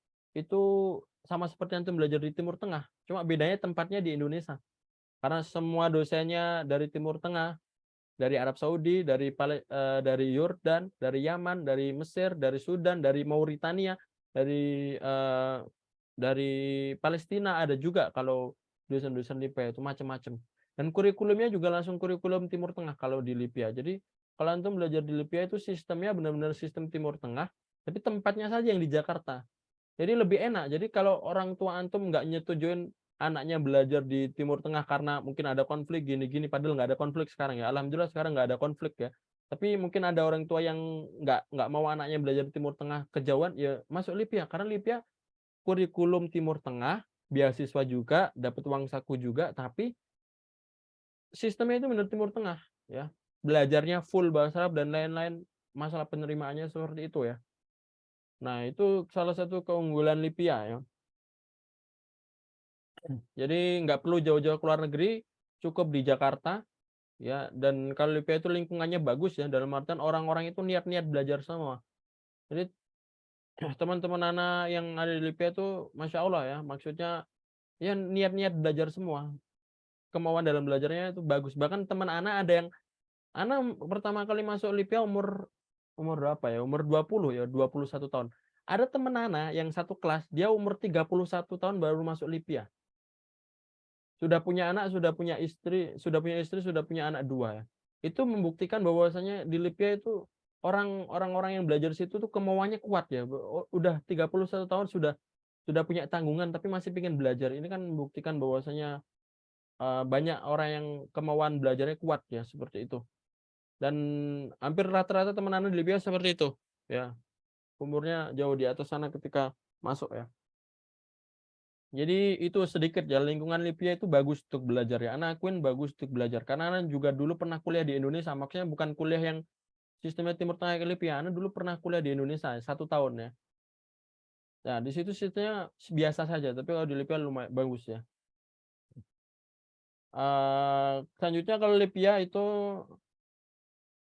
sama seperti antum belajar di Timur Tengah. Cuma bedanya tempatnya di Indonesia. Karena semua dosennya dari Timur Tengah, dari Arab Saudi, dari Yordan, dari Yaman, dari Mesir, dari Sudan, dari Mauritania, dari Palestina ada juga kalau dosen-dosen Lipia itu macam-macam. Dan kurikulumnya juga langsung kurikulum Timur Tengah kalau di Lipia. Jadi kalau antum belajar di Lipia itu sistemnya benar-benar sistem Timur Tengah, tapi tempatnya saja yang di Jakarta. Jadi lebih enak. Jadi kalau orang tua antum nggak nyetujuin anaknya belajar di Timur Tengah karena mungkin ada konflik gini-gini, padahal nggak ada konflik sekarang ya. Alhamdulillah sekarang nggak ada konflik ya. Tapi mungkin ada orang tua yang nggak mau anaknya belajar di Timur Tengah kejauhan, ya masuk Lipia. Karena Lipia kurikulum Timur Tengah, beasiswa juga, dapat uang saku juga, tapi sistemnya itu benar Timur Tengah ya. Belajarnya full bahasa Arab dan lain-lain, masalah penerimaannya seperti itu ya. Nah, itu salah satu keunggulan Lipia ya. Jadi nggak perlu jauh-jauh ke luar negeri, cukup di Jakarta ya. Dan kalau Lipia itu lingkungannya bagus ya, dalam artian orang-orang itu niat-niat belajar semua. Jadi teman-teman anak yang ada di Lipia itu Masya Allah ya, maksudnya ya niat-niat belajar semua. Kemauan dalam belajarnya itu bagus. Bahkan teman anak ada yang pertama kali masuk Lipia umur berapa ya? Umur 20 ya, 21 tahun. Ada teman anak yang satu kelas, dia umur 31 tahun baru masuk Lipia. Sudah punya anak, sudah punya istri, sudah punya anak 2 ya. Itu membuktikan bahwasanya di Lipia itu orang-orang yang belajar situ tuh kemauannya kuat ya. Udah 31 tahun sudah punya tanggungan tapi masih ingin belajar. Ini kan membuktikan bahwasanya banyak orang yang kemauan belajarnya kuat ya, seperti itu. Dan hampir rata-rata teman anak di Lipia seperti itu ya. Umurnya jauh di atas sana ketika masuk ya. Jadi itu sedikit ya, lingkungan Lipia itu bagus untuk belajar ya. Anak akuin bagus untuk belajar. Karena anak juga dulu pernah kuliah di Indonesia. Maksudnya bukan kuliah yang sistemnya Timur Tengah ke Lipia. Anak dulu pernah kuliah di Indonesia 1 tahun ya. Nah, di situ sistemnya biasa saja. Tapi kalau di Lipia lumayan bagus ya. Selanjutnya kalau Lipia itu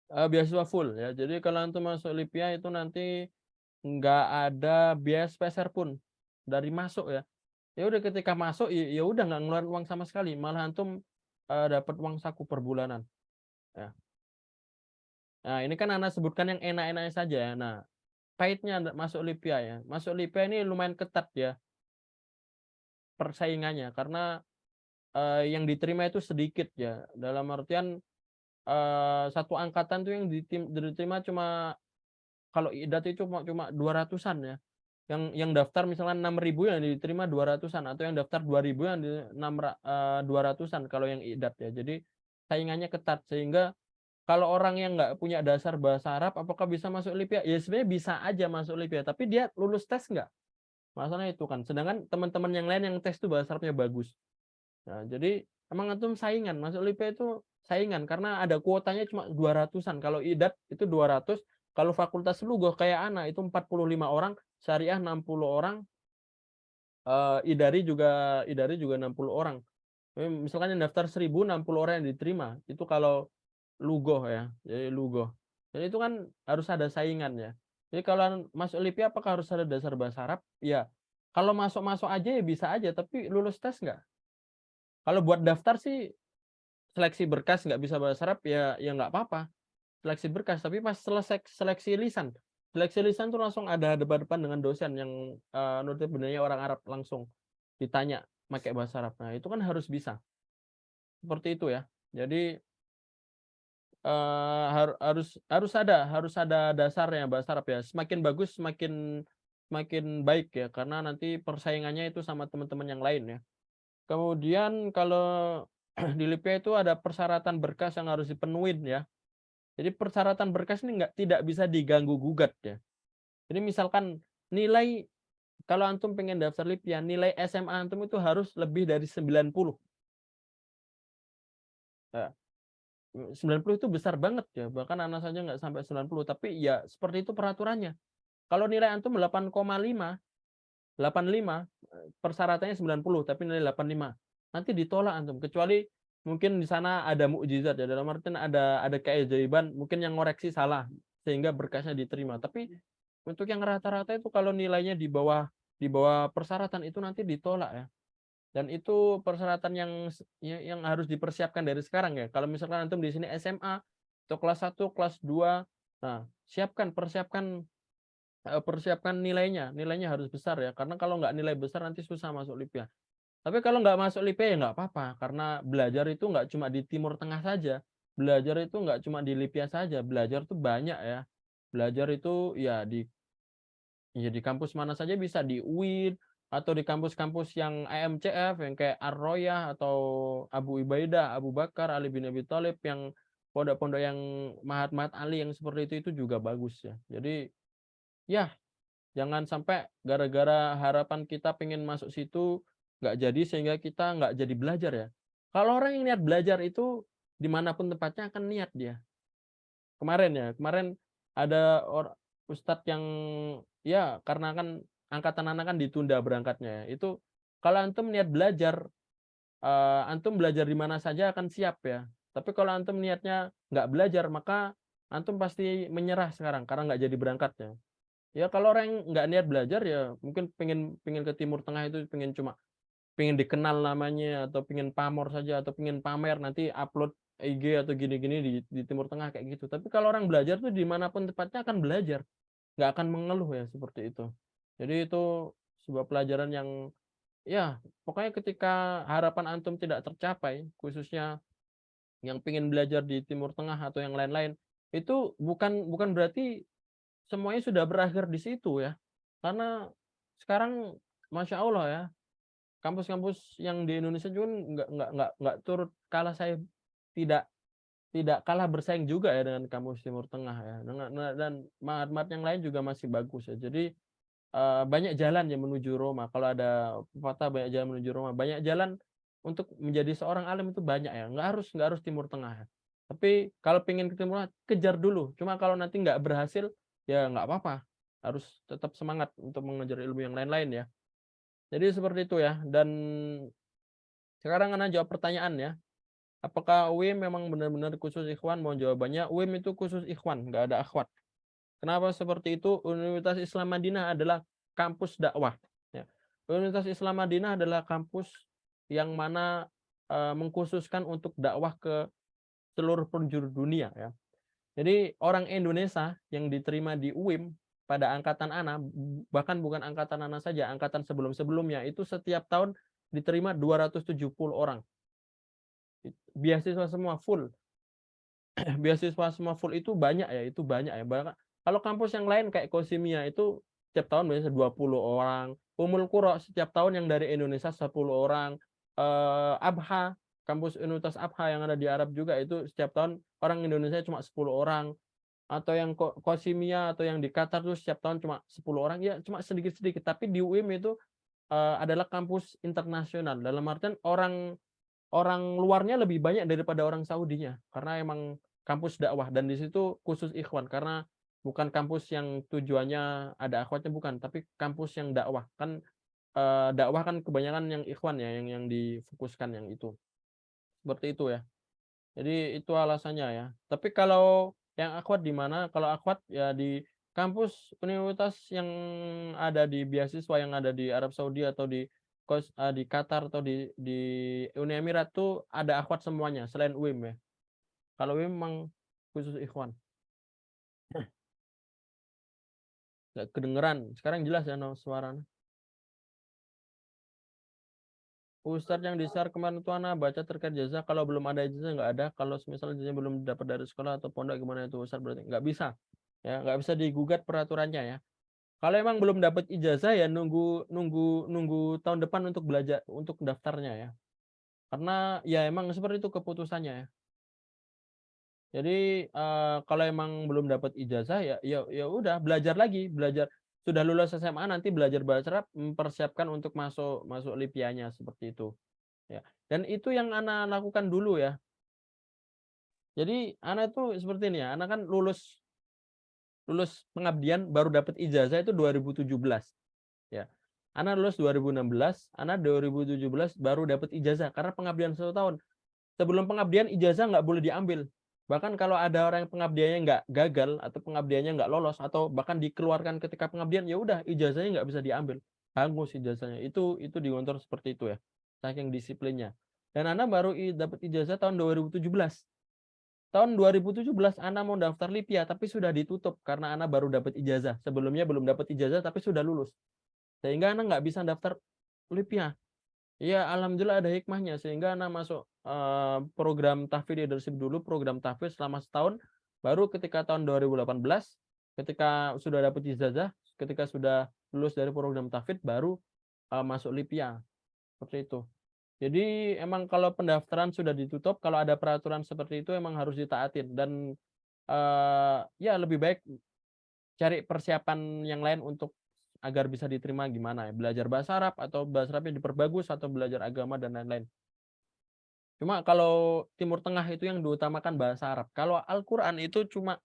beasiswa full ya. Jadi kalau antum masuk Lipia itu nanti nggak ada biaya peser pun dari masuk ya. Ya udah ketika masuk ya udah nggak ngeluarin uang sama sekali, malah antum dapat uang saku per bulanan ya. Nah, ini kan Anda sebutkan yang enak-enaknya saja ya. Nah, pahitnya masuk Lipia ya. Masuk Lipia ini lumayan ketat ya persaingannya karena yang diterima itu sedikit ya. Dalam artian satu angkatan tuh yang diterima cuma kalau IDAT itu cuma 200-an ya. Yang daftar misalnya 6.000 yang diterima 200-an atau yang daftar 2.000 yang di 200-an kalau yang IDAT ya. Jadi saingannya ketat sehingga kalau orang yang nggak punya dasar bahasa Arab apakah bisa masuk Lipia? Ya sebenarnya bisa aja masuk Lipia, tapi dia lulus tes nggak? Masalahnya itu kan. Sedangkan teman-teman yang lain yang tes itu bahasa Arabnya bagus. Nah, jadi emang antum saingan masuk Lipia itu saingan karena ada kuotanya cuma 200-an. Kalau IDAT itu 200, kalau fakultas lugoh kayak anak itu 45 orang, syariah 60 orang, idari juga 60 orang. Misalkan yang daftar 1.060 orang yang diterima, itu kalau lugoh ya, jadi lugoh. Jadi itu kan harus ada saingan ya. Jadi kalau masuk Lipia apakah harus ada dasar bahasa Arab? Ya, kalau masuk aja ya bisa aja, tapi lulus tes nggak? Kalau buat daftar sih seleksi berkas nggak bisa bahasa Arab ya nggak apa-apa. Seleksi berkas, tapi pas selesai seleksi lisan tuh langsung ada depan dengan dosen yang notabene orang Arab, langsung ditanya pakai bahasa Arab. Nah, itu kan harus bisa. Seperti itu ya. Jadi harus ada dasarnya bahasa Arab ya. Semakin bagus semakin baik ya, karena nanti persaingannya itu sama teman-teman yang lain ya. Kemudian kalau di Lipia itu ada persyaratan berkas yang harus dipenuhi ya. Jadi persyaratan berkas ini tidak bisa diganggu gugat ya. Jadi misalkan nilai, kalau antum pengen daftar Lipia, nilai SMA antum itu harus lebih dari 90. Ya. 90 itu besar banget ya, bahkan anak saja nggak sampai 90, tapi ya seperti itu peraturannya. Kalau nilai antum 8,5, 85, persyaratannya 90 tapi nilai 85, nanti ditolak antum, kecuali mungkin di sana ada mukjizat ya, dalam artian ada keajaiban, mungkin yang ngoreksi salah sehingga berkasnya diterima. Tapi untuk yang rata-rata itu kalau nilainya di bawah persyaratan itu nanti ditolak ya. Dan itu persyaratan yang harus dipersiapkan dari sekarang ya. Kalau misalkan antum di sini SMA atau kelas 1, kelas 2, nah persiapkan nilainya harus besar ya. Karena kalau nggak nilai besar nanti susah masuk LIPIA. Tapi kalau nggak masuk LIPIA ya nggak apa-apa, karena belajar itu nggak cuma di Timur Tengah saja. Belajar itu nggak cuma di LIPIA saja, belajar tuh banyak ya. Belajar itu ya di kampus mana saja bisa, di UIN atau di kampus-kampus yang AMCF yang kayak Ar-Royah atau Abu Ubaidah, Abu Bakar, Ali bin Abi Thalib, yang pondok-pondok yang Mahat Ali yang seperti itu juga bagus ya. Jadi ya jangan sampai gara-gara harapan kita pengen masuk situ nggak jadi sehingga kita nggak jadi belajar ya. Kalau orang yang niat belajar itu dimanapun tempatnya akan niat dia. Kemarin ada ustadz yang ya karena kan angkatan anak kan ditunda berangkatnya ya. Itu kalau antum niat belajar, antum belajar di mana saja akan siap ya. Tapi kalau antum niatnya nggak belajar, maka antum pasti menyerah sekarang karena nggak jadi berangkatnya. Ya kalau orang yang nggak niat belajar ya mungkin pengen ke Timur Tengah itu pengen dikenal namanya, atau pengen pamor saja, atau pengen pamer nanti upload IG atau gini-gini di Timur Tengah kayak gitu. Tapi kalau orang belajar tuh dimanapun tempatnya akan belajar, nggak akan mengeluh ya seperti itu. Jadi itu sebuah pelajaran yang ya pokoknya ketika harapan antum tidak tercapai, khususnya yang pengen belajar di Timur Tengah atau yang lain-lain, itu bukan berarti semuanya sudah berakhir di situ ya. Karena sekarang Masya Allah ya, kampus-kampus yang di Indonesia juga nggak turut kalah, saya tidak kalah bersaing juga ya dengan kampus Timur Tengah ya. Dan mahat-mahat yang lain juga masih bagus ya. Jadi banyak jalan yang menuju Roma. Kalau ada pepatah banyak jalan menuju Roma, banyak jalan untuk menjadi seorang alim itu banyak ya. Nggak harus Timur Tengah ya. Tapi kalau pengen ke Timur Tengah, kejar dulu. Cuma kalau nanti nggak berhasil, ya nggak apa-apa. Harus tetap semangat untuk mengejar ilmu yang lain-lain ya. Jadi seperti itu ya. Dan sekarang Ana jawab pertanyaan ya. Apakah UIM memang benar-benar khusus ikhwan? Mohon jawabannya. UIM itu khusus ikhwan, nggak ada akhwat. Kenapa seperti itu? Universitas Islam Madinah adalah kampus dakwah. Ya. Universitas Islam Madinah adalah kampus yang mana mengkhususkan untuk dakwah ke seluruh penjuru dunia. Ya. Jadi orang Indonesia yang diterima di UIM pada angkatan Ana, bahkan bukan angkatan Ana saja, angkatan sebelum-sebelumnya, itu setiap tahun diterima 270 orang. Beasiswa semua full. Beasiswa semua full itu banyak ya, Bahkan kalau kampus yang lain kayak Kosimia itu setiap tahun biasanya 20 orang. Ummul Qura setiap tahun yang dari Indonesia 10 orang. Abha, kampus Universitas Abha yang ada di Arab juga itu setiap tahun orang Indonesia cuma 10 orang. Atau yang Kosimia atau yang di Qatar itu setiap tahun cuma 10 orang. Ya cuma sedikit-sedikit. Tapi di UIM itu adalah kampus internasional. Dalam artian orang luarnya lebih banyak daripada orang Saudinya. Karena emang kampus dakwah. Dan di situ khusus ikhwan. Karena bukan kampus yang tujuannya ada akhwatnya, bukan, tapi kampus yang dakwah. Kan dakwah kan kebanyakan yang ikhwan ya, yang difokuskan yang itu. Seperti itu ya. Jadi itu alasannya ya. Tapi kalau yang akhwat di mana? Kalau akhwat ya di kampus universitas yang ada di beasiswa yang ada di Arab Saudi atau di Qatar atau di Uni Emirat tuh ada akhwat semuanya selain UIM ya. Kalau UIM memang khusus ikhwan. Nggak kedengeran. Sekarang jelas ya no, suaranya. Ustadz yang di-share kemarin itu Ana baca terkait jazah. Kalau belum ada ijazah nggak ada. Kalau misalnya ijazah belum dapat dari sekolah atau pondok gimana itu Ustadz, berarti nggak bisa. Ya nggak bisa digugat peraturannya ya. Kalau emang belum dapat ijazah ya nunggu tahun depan untuk belajar untuk daftarnya ya. Karena ya emang seperti itu keputusannya ya. Jadi kalau emang belum dapat ijazah ya udah belajar lagi, sudah lulus SMA nanti belajar bahasa Arab, mempersiapkan untuk masuk LIPIA-nya seperti itu. Ya. Dan itu yang Ana lakukan dulu ya. Jadi anak itu seperti ini ya, anak kan lulus pengabdian baru dapat ijazah itu 2017 ya. Anak lulus 2016, anak 2017 baru dapat ijazah karena pengabdian 1 tahun. Sebelum pengabdian ijazah nggak boleh diambil. Bahkan kalau ada orang yang pengabdiannya nggak gagal atau pengabdiannya nggak lolos atau bahkan dikeluarkan ketika pengabdian, ya udah ijazahnya nggak bisa diambil, hangus ijazahnya. Itu di Gontor seperti itu ya, saking disiplinnya. Dan anak baru dapat ijazah tahun 2017. Tahun 2017 Ana mau daftar LIPIA tapi sudah ditutup karena Ana baru dapat ijazah. Sebelumnya belum dapat ijazah tapi sudah lulus. Sehingga Ana nggak bisa daftar LIPIA. Iya, alhamdulillah ada hikmahnya sehingga Ana masuk program tahfidz leadership dulu, program tahfidz selama setahun. Baru ketika tahun 2018 ketika sudah dapat ijazah, ketika sudah lulus dari program tahfidz baru masuk LIPIA. Seperti itu. Jadi emang kalau pendaftaran sudah ditutup, kalau ada peraturan seperti itu emang harus ditaatin dan ya lebih baik cari persiapan yang lain untuk agar bisa diterima gimana ya, belajar bahasa Arab atau bahasa Arabnya diperbagus atau belajar agama dan lain-lain. Cuma kalau Timur Tengah itu yang diutamakan bahasa Arab. Kalau Al-Qur'an itu cuma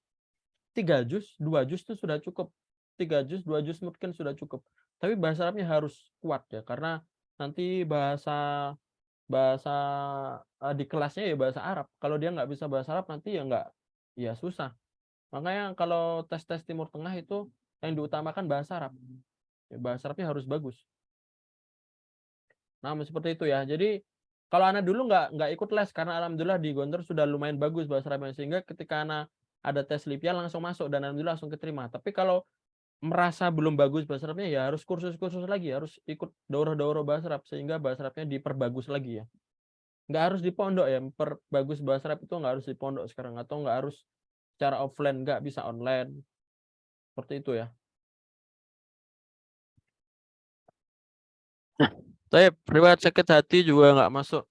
3 juz, 2 juz itu sudah cukup. 3 juz, 2 juz mungkin sudah cukup. Tapi bahasa Arabnya harus kuat ya karena nanti bahasa di kelasnya ya bahasa Arab. Kalau dia nggak bisa bahasa Arab nanti ya nggak, ya susah. Makanya kalau tes-tes Timur Tengah itu yang diutamakan bahasa Arab. Ya, bahasa Arabnya harus bagus. Nah, seperti itu ya. Jadi kalau anak dulu nggak ikut les karena alhamdulillah di Gontor sudah lumayan bagus bahasa Arabnya sehingga ketika anak ada tes LIPIA langsung masuk dan alhamdulillah langsung keterima. Tapi kalau merasa belum bagus bahasa Arabnya ya harus kursus-kursus lagi, harus ikut daurah-daurah bahasa Arab sehingga bahasa Arabnya diperbagus lagi ya. Nggak harus di pondok ya, perbagus bahasa Arab itu nggak harus di pondok sekarang atau nggak harus secara offline, nggak bisa online. Seperti itu ya. Saya riwayat sakit hati juga nggak masuk.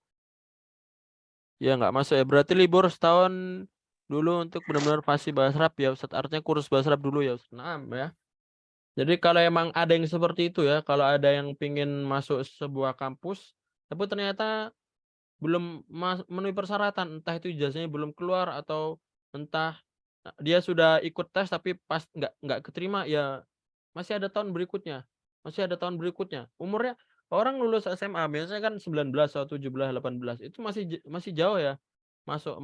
Ya nggak masuk ya. Berarti libur setahun dulu untuk benar-benar fasih bahasa Arab ya Ustaz. Artinya kursus bahasa Arab dulu ya Ustaz. Nah, ya. Jadi kalau emang ada yang seperti itu ya, kalau ada yang pingin masuk sebuah kampus, tapi ternyata belum memenuhi persyaratan, entah itu ijazahnya belum keluar atau entah dia sudah ikut tes tapi pas nggak keterima ya masih ada tahun berikutnya. Masih ada tahun berikutnya. Umurnya orang lulus SMA biasanya kan 19 atau 17, 18. Itu masih jauh ya. Masuk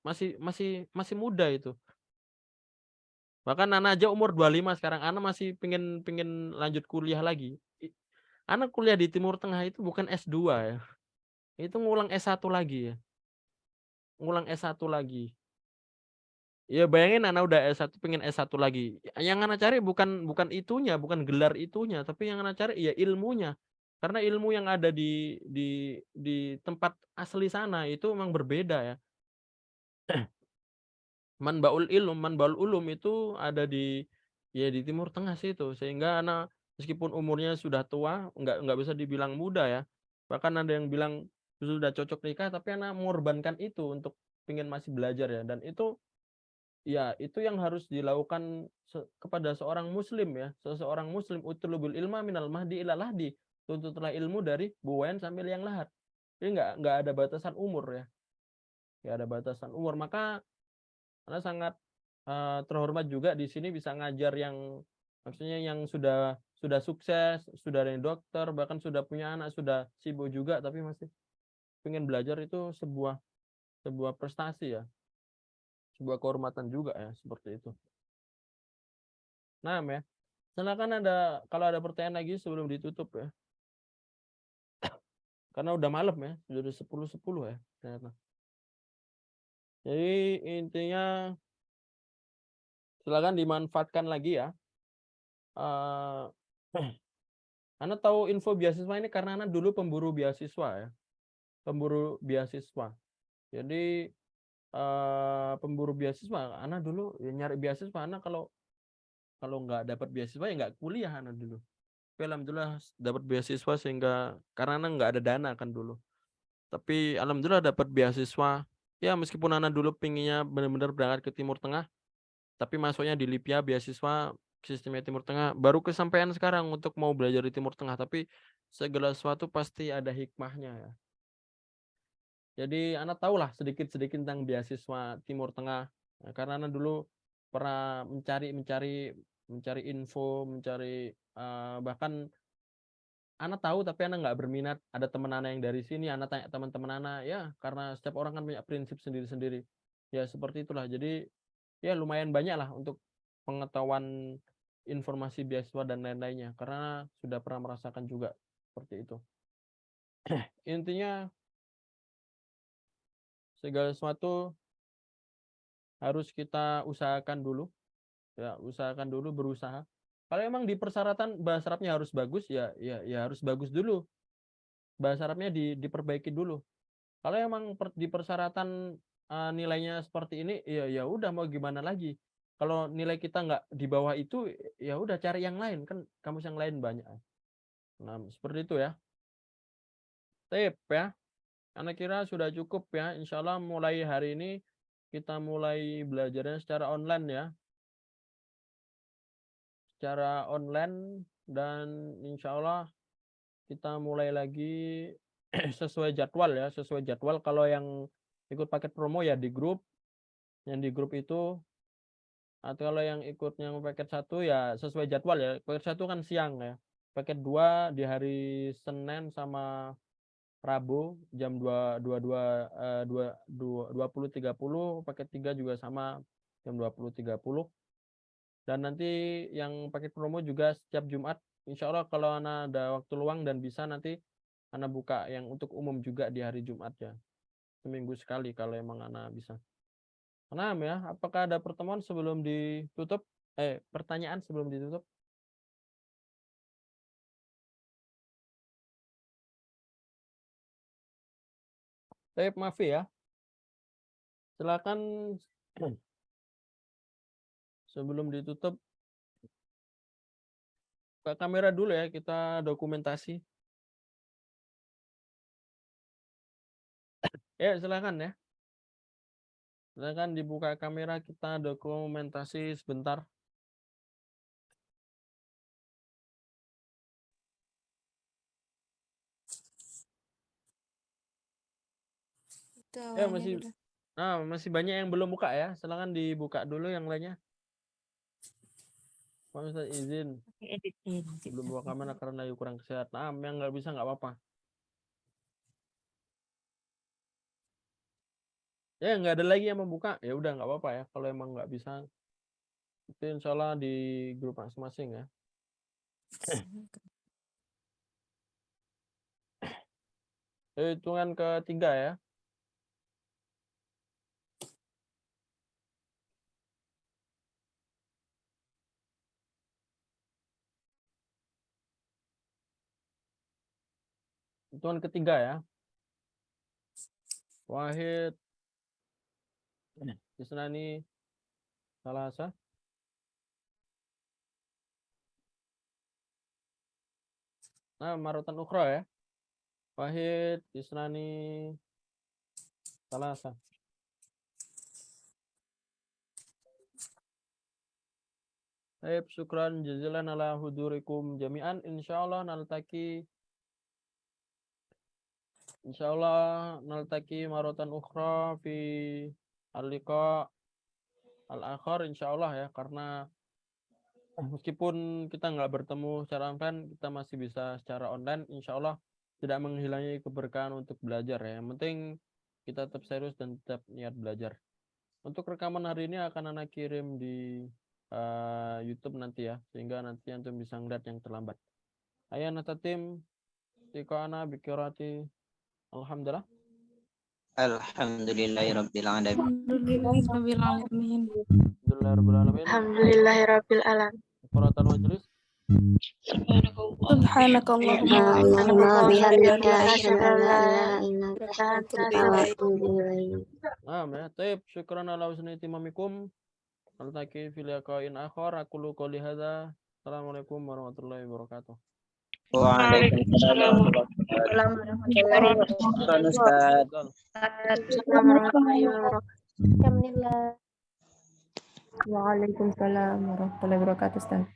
masih muda itu. Bahkan anak aja umur 25 sekarang, anak masih pengen lanjut kuliah lagi. Anak kuliah di Timur Tengah itu bukan S2 ya. Itu ngulang S1 lagi ya. Ngulang S1 lagi. Ya bayangin anak udah S1 pengen S1 lagi. Yang anak cari bukan itunya, bukan gelar itunya, tapi yang anak cari ya ilmunya. Karena ilmu yang ada di tempat asli sana itu memang berbeda ya. Manbaul ulum itu ada di Timur Tengah situ. Sehingga anak meskipun umurnya sudah tua, nggak bisa dibilang muda ya. Bahkan ada yang bilang sudah cocok nikah, tapi anak mengorbankan itu untuk pengen masih belajar ya. Dan itu ya itu yang harus dilakukan kepada seorang muslim ya. Seseorang muslim utlubul ilma minal mahdi ilal lahdi. Tuntutlah ilmu dari buayan sampai liang lahat. Jadi nggak ada batasan umur ya. Nggak ada batasan umur. Maka Anda sangat terhormat juga di sini bisa ngajar yang maksudnya yang sudah sukses, sudah ada yang dokter, bahkan sudah punya anak, sudah sibuk juga tapi masih pengen belajar itu sebuah prestasi ya. Sebuah kehormatan juga ya seperti itu. Nah, ya. Silakan kalau ada pertanyaan lagi sebelum ditutup ya. Karena udah malam ya, sudah 10.10 ya ternyata. Jadi intinya silakan dimanfaatkan lagi ya. Anda tahu info beasiswa ini karena Anda dulu pemburu beasiswa ya. Pemburu beasiswa. Jadi pemburu beasiswa, Anda dulu ya nyari beasiswa, Anda kalau nggak dapat beasiswa ya nggak kuliah Anda dulu. Tapi alhamdulillah dapat beasiswa sehingga karena Anda nggak ada dana kan dulu. Tapi alhamdulillah dapat beasiswa. Ya meskipun Anda dulu pinginnya benar-benar berangkat ke Timur Tengah, tapi masuknya di LIPIA beasiswa sistemnya Timur Tengah. Baru kesampaian sekarang untuk mau belajar di Timur Tengah. Tapi segala sesuatu pasti ada hikmahnya ya. Jadi Ana tahulah sedikit-sedikit tentang beasiswa Timur Tengah. Nah, karena Ana dulu pernah mencari info, bahkan Ana tahu tapi Ana nggak berminat. Ada teman Ana yang dari sini, Ana tanya teman-teman Ana, ya karena setiap orang kan punya prinsip sendiri-sendiri. Ya seperti itulah. Jadi ya lumayan banyak lah untuk pengetahuan informasi beasiswa dan lain-lainnya. Karena sudah pernah merasakan juga seperti itu. Intinya segala sesuatu harus kita usahakan dulu. Ya, usahakan dulu, berusaha. Kalau emang di persyaratan bahasa Arabnya harus bagus, ya harus bagus dulu. Bahasa Arabnya diperbaiki dulu. Kalau emang di persyaratan nilainya seperti ini, ya udah mau gimana lagi. Kalau nilai kita nggak di bawah itu, ya udah cari yang lain, kan kamus yang lain banyak. Nah, seperti itu ya. Tip ya. Karena kira sudah cukup ya. Insya Allah mulai hari ini kita mulai belajarnya secara online ya. Secara online, dan insya Allah kita mulai lagi sesuai jadwal ya, sesuai jadwal. Kalau yang ikut paket promo ya di grup, yang di grup itu, atau kalau yang ikut yang paket 1 ya sesuai jadwal ya. Paket 1 kan siang ya, paket 2 di hari Senin sama Rabu jam 20.30, paket 3 juga sama jam 20.30. Dan nanti yang paket promo juga setiap Jumat. Insya Allah kalau Ana ada waktu luang dan bisa, nanti Ana buka yang untuk umum juga di hari Jumat ya. Seminggu sekali kalau emang Ana bisa. Nah ya, apakah ada pertemuan sebelum ditutup? Pertanyaan sebelum ditutup? Maaf ya. Silakan sebelum ditutup ke kamera dulu ya, kita dokumentasi. Ya, silakan ya. Silakan dibuka kamera, kita dokumentasi sebentar. Ya, masih banyak yang belum buka ya. Silakan dibuka dulu yang lainnya. Pak Ustaz izin. Belum buka kamera karena kurang kesehatan. Yang nggak bisa nggak apa-apa. Ya, nggak ada lagi yang membuka. Ya udah nggak apa-apa ya. Kalau emang nggak bisa, itu insya Allah di grup masing-masing ya. Hitungan ketiga ya. Hitungan ketiga ya. Wahid Isnani Salasa. Nah, maratan ukhra ya. Wahid Isnani Salasa. Baik, syukran jazilan ala hudurikum jami'an. Insyaallah naltaki maratan ukhra fi al-liqa al-akhar insyaallah ya, karena meskipun kita nggak bertemu secara online, kita masih bisa secara online. Insyaallah tidak menghilangi keberkahan untuk belajar ya. Yang penting kita tetap serius dan tetap niat belajar. Untuk rekaman hari ini akan Ana kirim di YouTube nanti ya, sehingga nanti antum bisa ngeliat yang terlambat. Ayana tatim tiqana bikirati. Alhamdulillah. Alhamdulillahirabbil alamin. Alhamdulillahirrahmanirrahim. Alhamdulillahirabbil alamin. Alhamdulillahirabbil alamin. Quratan majlis. Subhanakallahumma wa Allahumma bihamdika Asyhadu asyhadu an an la la ilaha illa ilaha anta illa wa anta atubu ilaik. Ya. Taib, syukran ala husni timamikum. Naltaqi fil liqa'in akhar. Aqulu qouli hadza. Assalamualaikum warahmatullahi wabarakatuh. Waalaikumsalam warahmatullahi wabarakatuh. Assalamualaikum warahmatullahi wabarakatuh. Waalaikumsalam warahmatullahi wabarakatuh, Ustaz.